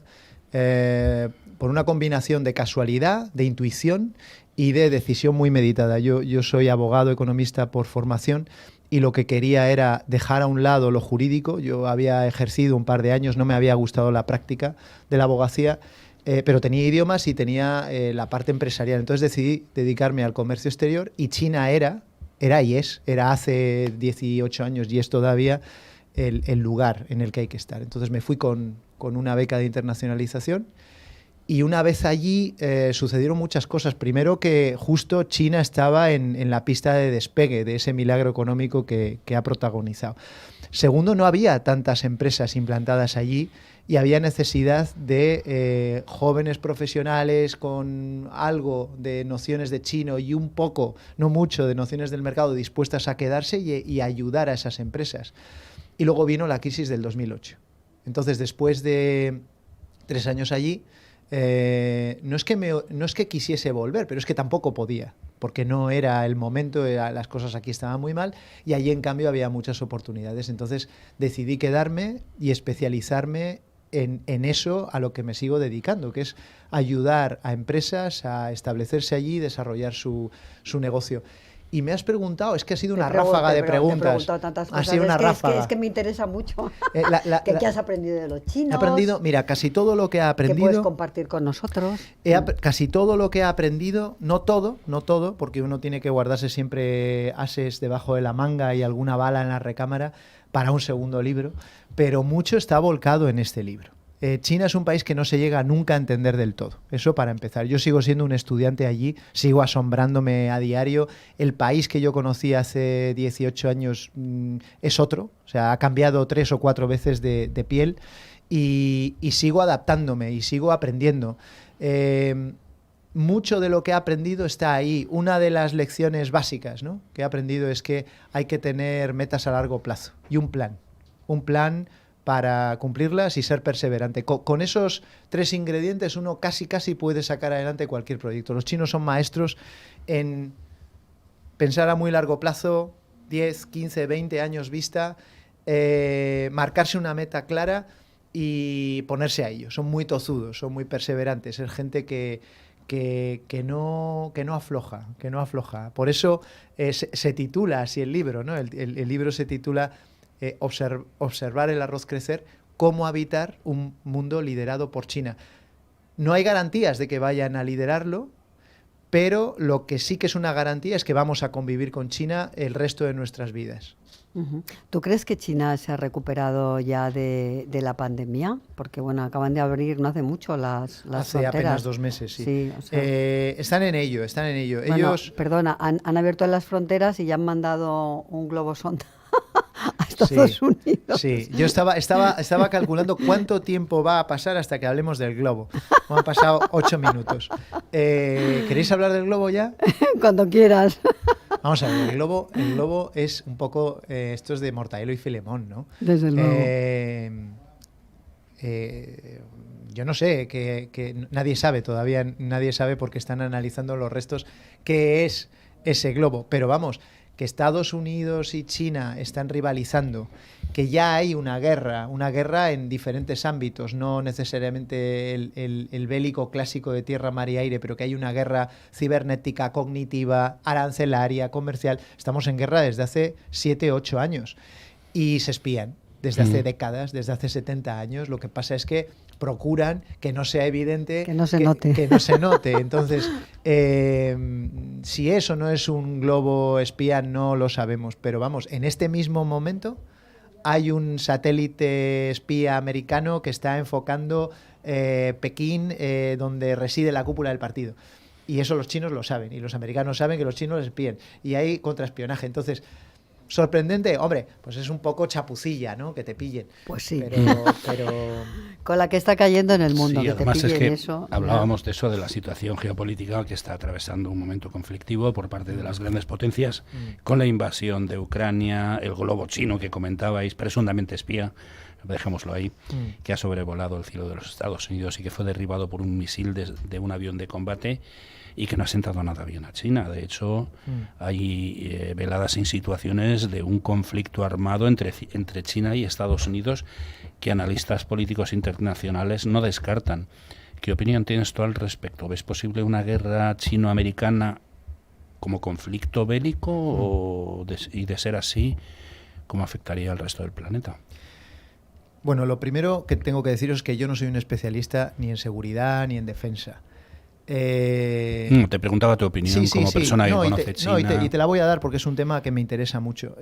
por una combinación de casualidad, de intuición y de decisión muy meditada. Yo soy abogado, economista por formación y lo que quería era dejar a un lado lo jurídico. Yo había ejercido un par de años, no me había gustado la práctica de la abogacía, pero tenía idiomas y tenía la parte empresarial. Entonces decidí dedicarme al comercio exterior y China era hace 18 años y es todavía el lugar en el que hay que estar. Entonces me fui con una beca de internacionalización y una vez allí sucedieron muchas cosas. Primero que justo China estaba en la pista de despegue de ese milagro económico que ha protagonizado. Segundo, no había tantas empresas implantadas allí y había necesidad de jóvenes profesionales con algo de nociones de chino y un poco, no mucho, de nociones del mercado dispuestas a quedarse y ayudar a esas empresas. Y luego vino la crisis del 2008. Entonces, después de 3 años allí, no es que quisiese volver, pero es que tampoco podía, porque no era el momento, las cosas aquí estaban muy mal y allí, en cambio, había muchas oportunidades. Entonces, decidí quedarme y especializarme en eso a lo que me sigo dedicando, que es ayudar a empresas a establecerse allí y desarrollar su negocio. Y me has preguntado, es que ha sido una Te pregunto, ráfaga de te he preguntas. preguntado tantas Ha cosas. sido una ráfaga. Es que me interesa mucho. ¿Qué La- has aprendido de los chinos? He aprendido, mira, casi todo lo que he ¿Qué puedes aprendido, compartir con nosotros? casi todo lo que he aprendido, no todo, porque uno tiene que guardarse siempre ases debajo de la manga y alguna bala en la recámara para un segundo libro, pero mucho está volcado en este libro. China es un país que no se llega nunca a entender del todo. Eso para empezar. Yo sigo siendo un estudiante allí, sigo asombrándome a diario. El país que yo conocí hace 18 años es otro. O sea, ha cambiado 3 o 4 veces de piel y sigo adaptándome y sigo aprendiendo. Mucho de lo que he aprendido está ahí. Una de las lecciones básicas, ¿no?, que he aprendido es que hay que tener metas a largo plazo y un plan. Un plan para cumplirlas y ser perseverante. Con esos 3 ingredientes uno casi puede sacar adelante cualquier proyecto. Los chinos son maestros en pensar a muy largo plazo, 10, 15, 20 años vista, marcarse una meta clara y ponerse a ello. Son muy tozudos, son muy perseverantes. Es gente que no afloja, Por eso se titula así el libro, ¿no? El libro se titula Observar el arroz crecer, cómo habitar un mundo liderado por China. No hay garantías de que vayan a liderarlo, pero lo que sí que es una garantía es que vamos a convivir con China el resto de nuestras vidas. Uh-huh. ¿Tú crees que China se ha recuperado ya de la pandemia? Porque bueno, acaban de abrir no hace mucho las Hace fronteras. apenas 2 meses, sí. Sí, o sea, están en ello. bueno, Ellos... perdona, han abierto las fronteras y ya han mandado un globo sonda a Estados Unidos. Sí, yo estaba calculando cuánto tiempo va a pasar hasta que hablemos del globo. Han pasado 8 minutos. ¿Queréis hablar del globo ya? Cuando quieras. Vamos a ver, el globo es un poco... esto es de Mortadelo y Filemón, ¿no? Desde luego. Yo no sé, que nadie sabe todavía, nadie sabe porque están analizando los restos qué es ese globo. Pero vamos, que Estados Unidos y China están rivalizando, que ya hay una guerra en diferentes ámbitos, no necesariamente el bélico clásico de tierra, mar y aire, pero que hay una guerra cibernética, cognitiva, arancelaria, comercial. Estamos en guerra desde hace 7, 8 años y se espían desde hace décadas, desde hace 70 años. Lo que pasa es que procuran que no sea evidente, que no se note. Que no se note. Entonces, si eso no es un globo espía, no lo sabemos. Pero vamos, en este mismo momento hay un satélite espía americano que está enfocando Pekín, donde reside la cúpula del partido. Y eso los chinos lo saben, y los americanos saben que los chinos les espían. Y hay contraespionaje. Entonces, sorprendente, hombre, pues es un poco chapucilla, ¿no?, que te pillen. Pues sí. Pero... Con la que está cayendo en el mundo, Sí, que te además pillen es que eso. hablábamos de eso, de la situación geopolítica que está atravesando un momento conflictivo por parte de las grandes potencias, con la invasión de Ucrania, el globo chino que comentabais, presuntamente espía, dejémoslo ahí, que ha sobrevolado el cielo de los Estados Unidos y que fue derribado por un misil de un avión de combate y que no ha sentado nada bien a China. De hecho, hay veladas en situaciones de un conflicto armado entre China y Estados Unidos que analistas políticos internacionales no descartan. ¿Qué opinión tienes tú al respecto? ¿Ves posible una guerra chino-americana como conflicto bélico y de ser así, cómo afectaría al resto del planeta? Bueno, lo primero que tengo que deciros es que yo no soy un especialista ni en seguridad ni en defensa. Te preguntaba tu opinión como persona que conoce China. Y te la voy a dar porque es un tema que me interesa mucho.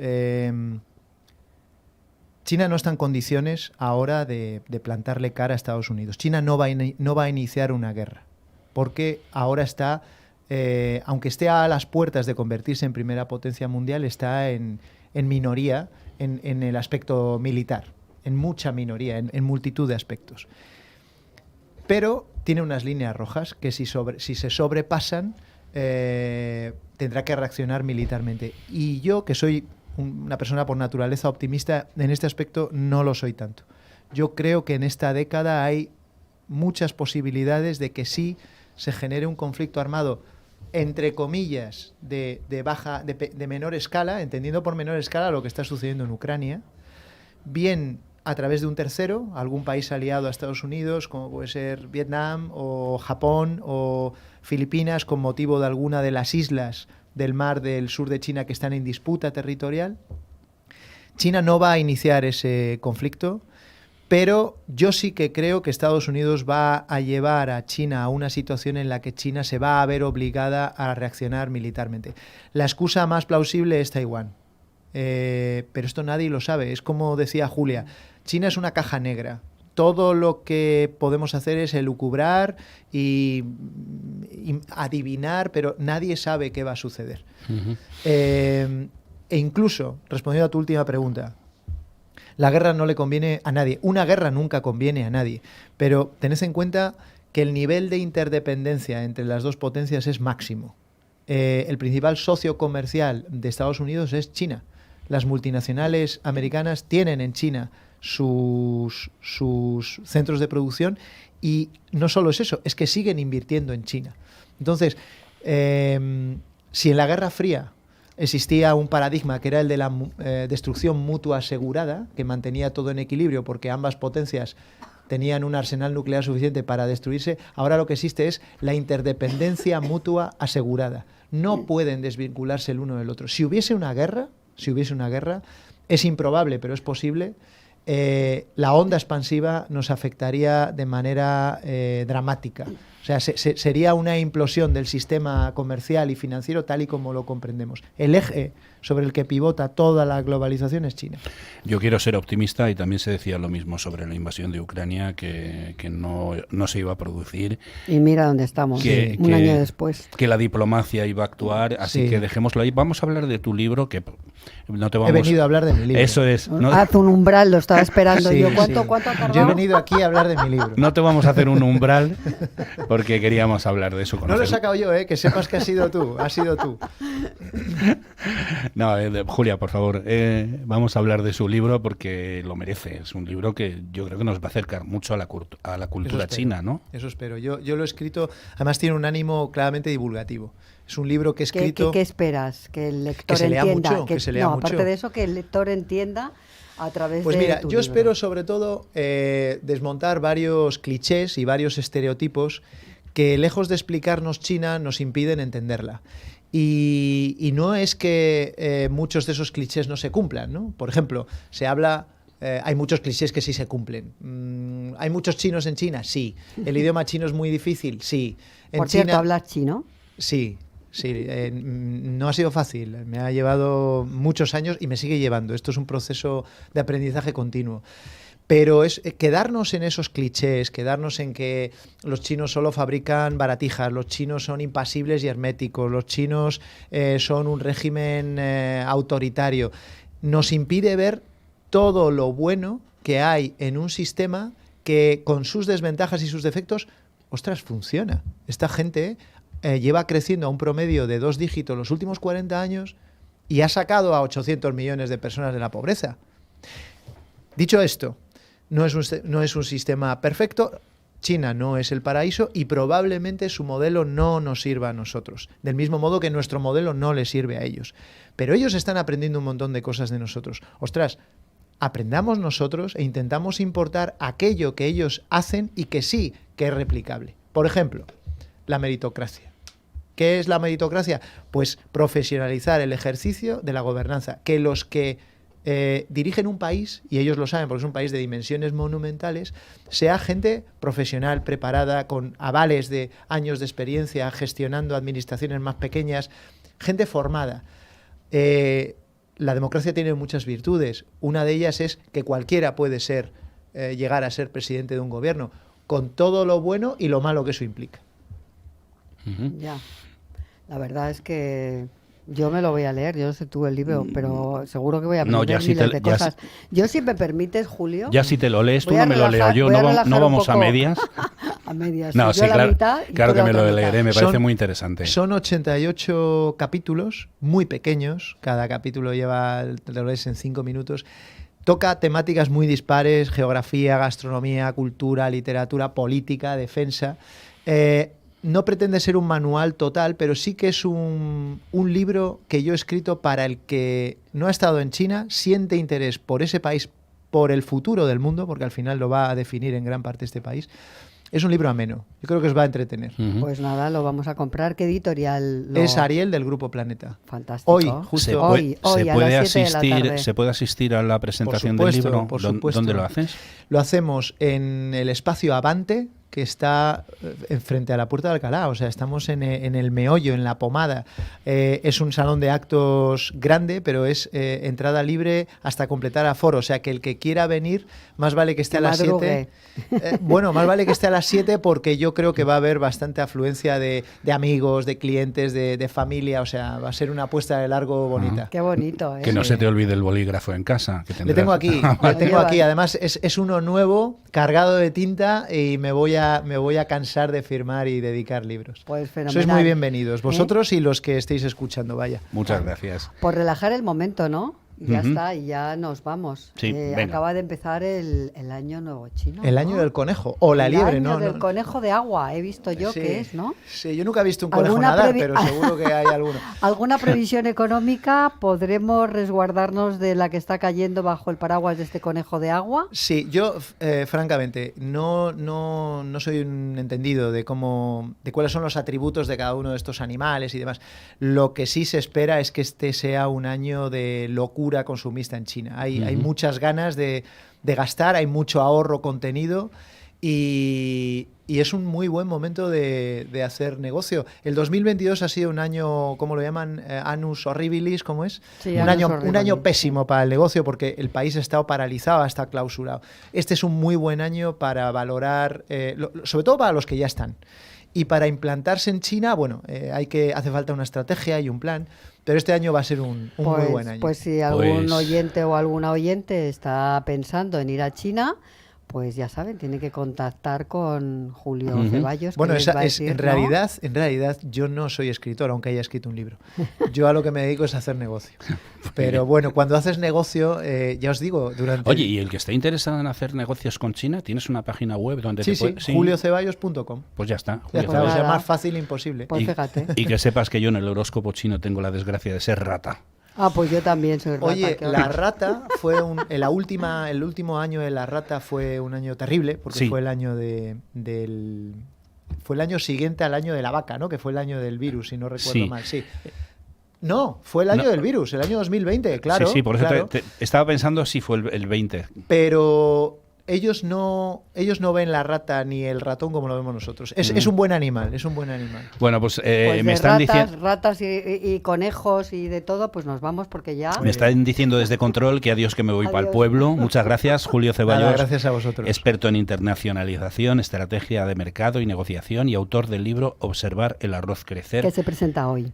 China no está en condiciones ahora de plantarle cara a Estados Unidos. China no va a iniciar una guerra porque ahora está, aunque esté a las puertas de convertirse en primera potencia mundial, está en minoría en el aspecto militar, en mucha minoría, en multitud de aspectos. Pero tiene unas líneas rojas que si se sobrepasan tendrá que reaccionar militarmente. Y yo, que soy una persona por naturaleza optimista, en este aspecto no lo soy tanto. Yo creo que en esta década hay muchas posibilidades de que sí se genere un conflicto armado, entre comillas, de menor escala, entendiendo por menor escala lo que está sucediendo en Ucrania, bien a través de un tercero, algún país aliado a Estados Unidos, como puede ser Vietnam o Japón o Filipinas, con motivo de alguna de las islas del mar del sur de China que están en disputa territorial. China no va a iniciar ese conflicto, pero yo sí que creo que Estados Unidos va a llevar a China a una situación en la que China se va a ver obligada a reaccionar militarmente. La excusa más plausible es Taiwán, pero esto nadie lo sabe. Es como decía Julia, China es una caja negra. Todo lo que podemos hacer es elucubrar y adivinar, pero nadie sabe qué va a suceder. E incluso, respondiendo a tu última pregunta, la guerra no le conviene a nadie. Una guerra nunca conviene a nadie. Pero tened en cuenta que el nivel de interdependencia entre las dos potencias es máximo. El principal socio comercial de Estados Unidos es China. Las multinacionales americanas tienen en China sus centros de producción y no solo es eso, es que siguen invirtiendo en China. Entonces, si en la Guerra Fría existía un paradigma que era el de la destrucción mutua asegurada, que mantenía todo en equilibrio porque ambas potencias tenían un arsenal nuclear suficiente para destruirse, ahora lo que existe es la interdependencia mutua asegurada. No pueden desvincularse el uno del otro. Si hubiese una guerra, es improbable, pero es posible, la onda expansiva nos afectaría de manera dramática. O sea, sería una implosión del sistema comercial y financiero tal y como lo comprendemos. El eje sobre el que pivota toda la globalización es China. Yo quiero ser optimista y también se decía lo mismo sobre la invasión de Ucrania, que no se iba a producir. Y mira dónde estamos, un año después. Que la diplomacia iba a actuar, así que dejémoslo ahí. Vamos a hablar de tu libro, que no te vamos... He venido a hablar de mi libro. Eso es. ¿No? Haz un umbral, lo estaba esperando yo. ¿Cuánto ha tardado? Yo he venido aquí a hablar de mi libro. No te vamos a hacer un umbral porque queríamos hablar de eso. No lo he sacado yo, que sepas que has sido tú. No, Julia, por favor, vamos a hablar de su libro porque lo merece. Es un libro que yo creo que nos va a acercar mucho a la cultura china, ¿no? Eso espero. Yo lo he escrito, además tiene un ánimo claramente divulgativo. Es un libro que he escrito... ¿Qué esperas? ¿Que el lector se lea entienda? Mucho, que se lea mucho. Aparte de eso, que el lector entienda a través pues de mira, tu yo libro. espero sobre todo desmontar varios clichés y varios estereotipos que, lejos de explicarnos China, nos impiden entenderla. Y no es que muchos de esos clichés no se cumplan, ¿no? Por ejemplo, se habla... hay muchos clichés que sí se cumplen. ¿Hay muchos chinos en China? Sí. ¿El idioma chino es muy difícil? Sí. Por cierto, ¿hablas chino? Sí. No ha sido fácil. Me ha llevado muchos años y me sigue llevando. Esto es un proceso de aprendizaje continuo. Pero es quedarnos en esos clichés, quedarnos en que los chinos solo fabrican baratijas, los chinos son impasibles y herméticos, los chinos son un régimen autoritario, nos impide ver todo lo bueno que hay en un sistema que, con sus desventajas y sus defectos, ostras, funciona. Esta gente lleva creciendo a un promedio de 2 dígitos los últimos 40 años y ha sacado a 800 millones de personas de la pobreza. Dicho esto, no es un sistema perfecto. China no es el paraíso y probablemente su modelo no nos sirva a nosotros, del mismo modo que nuestro modelo no les sirve a ellos. Pero ellos están aprendiendo un montón de cosas de nosotros. Ostras, aprendamos nosotros e intentamos importar aquello que ellos hacen y que sí que es replicable. Por ejemplo, la meritocracia. ¿Qué es la meritocracia? Pues profesionalizar el ejercicio de la gobernanza. Que los que dirigen un país, y ellos lo saben porque es un país de dimensiones monumentales, sea gente profesional, preparada, con avales de años de experiencia, gestionando administraciones más pequeñas, gente formada. La democracia tiene muchas virtudes. Una de ellas es que cualquiera puede llegar a ser presidente de un gobierno, con todo lo bueno y lo malo que eso implica. Ya, la verdad es que yo me lo voy a leer, yo no sé tú el libro, pero seguro que voy a aprender miles de cosas. Yo, si me permites, Julio... Ya si te lo lees, tú no me lo leo yo, no vamos a medias. A medias, no, sí, claro, mitad claro que me lo leeré, me parece muy interesante. Son 88 capítulos, muy pequeños, cada capítulo te lo lees en 5 minutos. Toca temáticas muy dispares: geografía, gastronomía, cultura, literatura, política, defensa. No pretende ser un manual total, pero sí que es un libro que yo he escrito para el que no ha estado en China, siente interés por ese país, por el futuro del mundo, porque al final lo va a definir en gran parte este país, Es un libro ameno. Yo creo que os va a entretener. Pues nada, lo vamos a comprar. ¿Qué editorial? Es Ariel del Grupo Planeta. Fantástico. Hoy, justo hoy a las 7 de la tarde. ¿Se puede asistir a la presentación Por supuesto, del libro? por supuesto. ¿Dónde lo haces? Lo hacemos en el espacio Avante, que está frente a la Puerta de Alcalá, o sea, estamos en el meollo, en la pomada. Es un salón de actos grande, pero es entrada libre hasta completar aforo, o sea, que el que quiera venir, más vale que esté a las 7. Bueno, más vale que esté a las 7 porque yo creo que va a haber bastante afluencia de amigos, de clientes, de familia, o sea, va a ser una apuesta de largo bonita. Qué bonito, ¿eh? Que no se te olvide el bolígrafo en casa. Que Le tengo aquí, además es uno nuevo, cargado de tinta y me voy a cansar de firmar y dedicar libros. Pues fenomenal. Sois muy bienvenidos, vosotros y los que estéis escuchando, vaya. Muchas gracias. Por relajar el momento, ¿no? Ya está, y ya nos vamos. Sí, acaba de empezar el año nuevo chino. El año del conejo, o la liebre, ¿no? El año del conejo de agua, he visto yo que es, ¿no? Sí, yo nunca he visto un conejo nadar, pero seguro que hay alguno. ¿Alguna previsión económica? ¿Podremos resguardarnos de la que está cayendo bajo el paraguas de este conejo de agua? Sí, yo, francamente, no soy un entendido de cuáles son los atributos de cada uno de estos animales y demás. Lo que sí se espera es que este sea un año de locura consumista en China. Hay muchas ganas de gastar, hay mucho ahorro contenido y es un muy buen momento de hacer negocio. El 2022 ha sido un año, ¿cómo lo llaman? Annus horribilis, ¿cómo es? Sí, un año pésimo para el negocio porque el país ha estado paralizado, está clausurado. Este es un muy buen año para valorar, sobre todo para los que ya están. Y para implantarse en China, bueno, hace falta una estrategia y un plan, pero este año va a ser un muy buen año. Pues si algún oyente o alguna oyente está pensando en ir a China, pues ya saben, tiene que contactar con Julio Ceballos. Bueno, en realidad yo no soy escritor, aunque haya escrito un libro. Yo a lo que me dedico es a hacer negocio. Pero bueno, cuando haces negocio, ya os digo, Oye, y el que esté interesado en hacer negocios con China, ¿tienes una página web donde sí, julioceballos.com. Pues ya está. Ya está, o sea, más fácil imposible. Pues fíjate. Y que sepas que yo en el horóscopo chino tengo la desgracia de ser rata. Pues yo también soy rata. Oye, la rata fue el último año de la rata fue un año terrible, porque fue el año fue el año siguiente al año de la vaca, ¿no? Que fue el año del virus, si no recuerdo mal. Sí. No, fue el año del virus, el año 2020, claro. Sí, por eso estaba pensando si fue el 20. Pero ellos no ven la rata ni el ratón como lo vemos nosotros. Es un buen animal, es un buen animal. Bueno, pues me están diciendo... ratas y conejos y de todo, pues nos vamos porque ya... Me están diciendo desde control que adiós, que me voy para el pueblo. Muchas gracias, Julio Ceballos. Nada, gracias a vosotros. Experto en internacionalización, estrategia de mercado y negociación y autor del libro Observar el arroz crecer. Que se presenta hoy.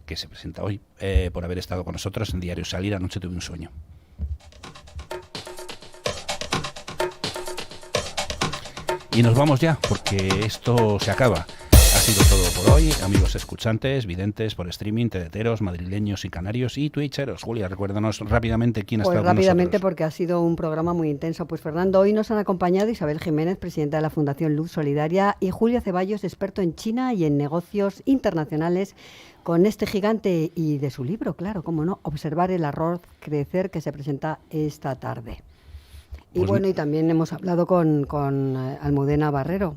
Por haber estado con nosotros en Diario Salir. Anoche tuve un sueño. Y nos vamos ya, porque esto se acaba. Ha sido todo por hoy, amigos escuchantes, videntes por streaming, teteros, madrileños y canarios y twitcheros. Julia, recuérdanos rápidamente quién ha estado con nosotros. Pues rápidamente, porque ha sido un programa muy intenso. Pues Fernando, hoy nos han acompañado Isabel Jiménez, presidenta de la Fundación Luz Solidaria, y Julio Ceballos, experto en China y en negocios internacionales, con este gigante y de su libro, claro, cómo no, Observar el arroz crecer, que se presenta esta tarde. Y bueno, y también hemos hablado con Almudena Barrero,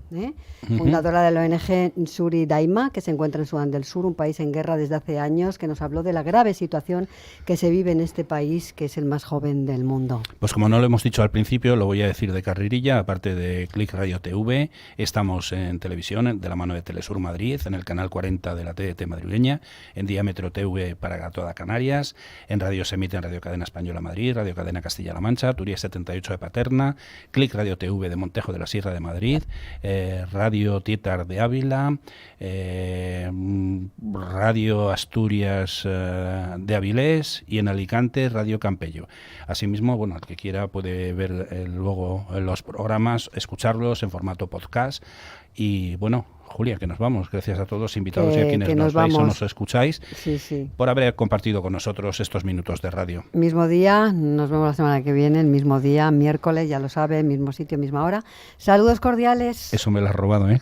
fundadora de la ONG Suri Daima, que se encuentra en Sudán del Sur, un país en guerra desde hace años, que nos habló de la grave situación que se vive en este país, que es el más joven del mundo. Pues como no lo hemos dicho al principio, lo voy a decir de carrerilla, aparte de Click Radio TV, estamos en televisión de la mano de Telesur Madrid, en el canal 40 de la TDT madrileña, en Diámetro TV para toda Canarias, en Radio se emite en Radio Cadena Española Madrid, Radio Cadena Castilla-La Mancha, Turia 78 de Paterna, Click Radio TV de Montejo de la Sierra de Madrid, Radio Tietar de Ávila, Radio Asturias de Avilés y en Alicante Radio Campello. Asimismo, bueno, el que quiera puede ver luego los programas, escucharlos en formato podcast y bueno, Julia, que nos vamos. Gracias a todos, invitados y a quienes nos veis o nos escucháis, por haber compartido con nosotros estos minutos de radio. Mismo día, nos vemos la semana que viene, el mismo día, miércoles, ya lo sabe, mismo sitio, misma hora. Saludos cordiales. Eso me lo has robado, ¿eh?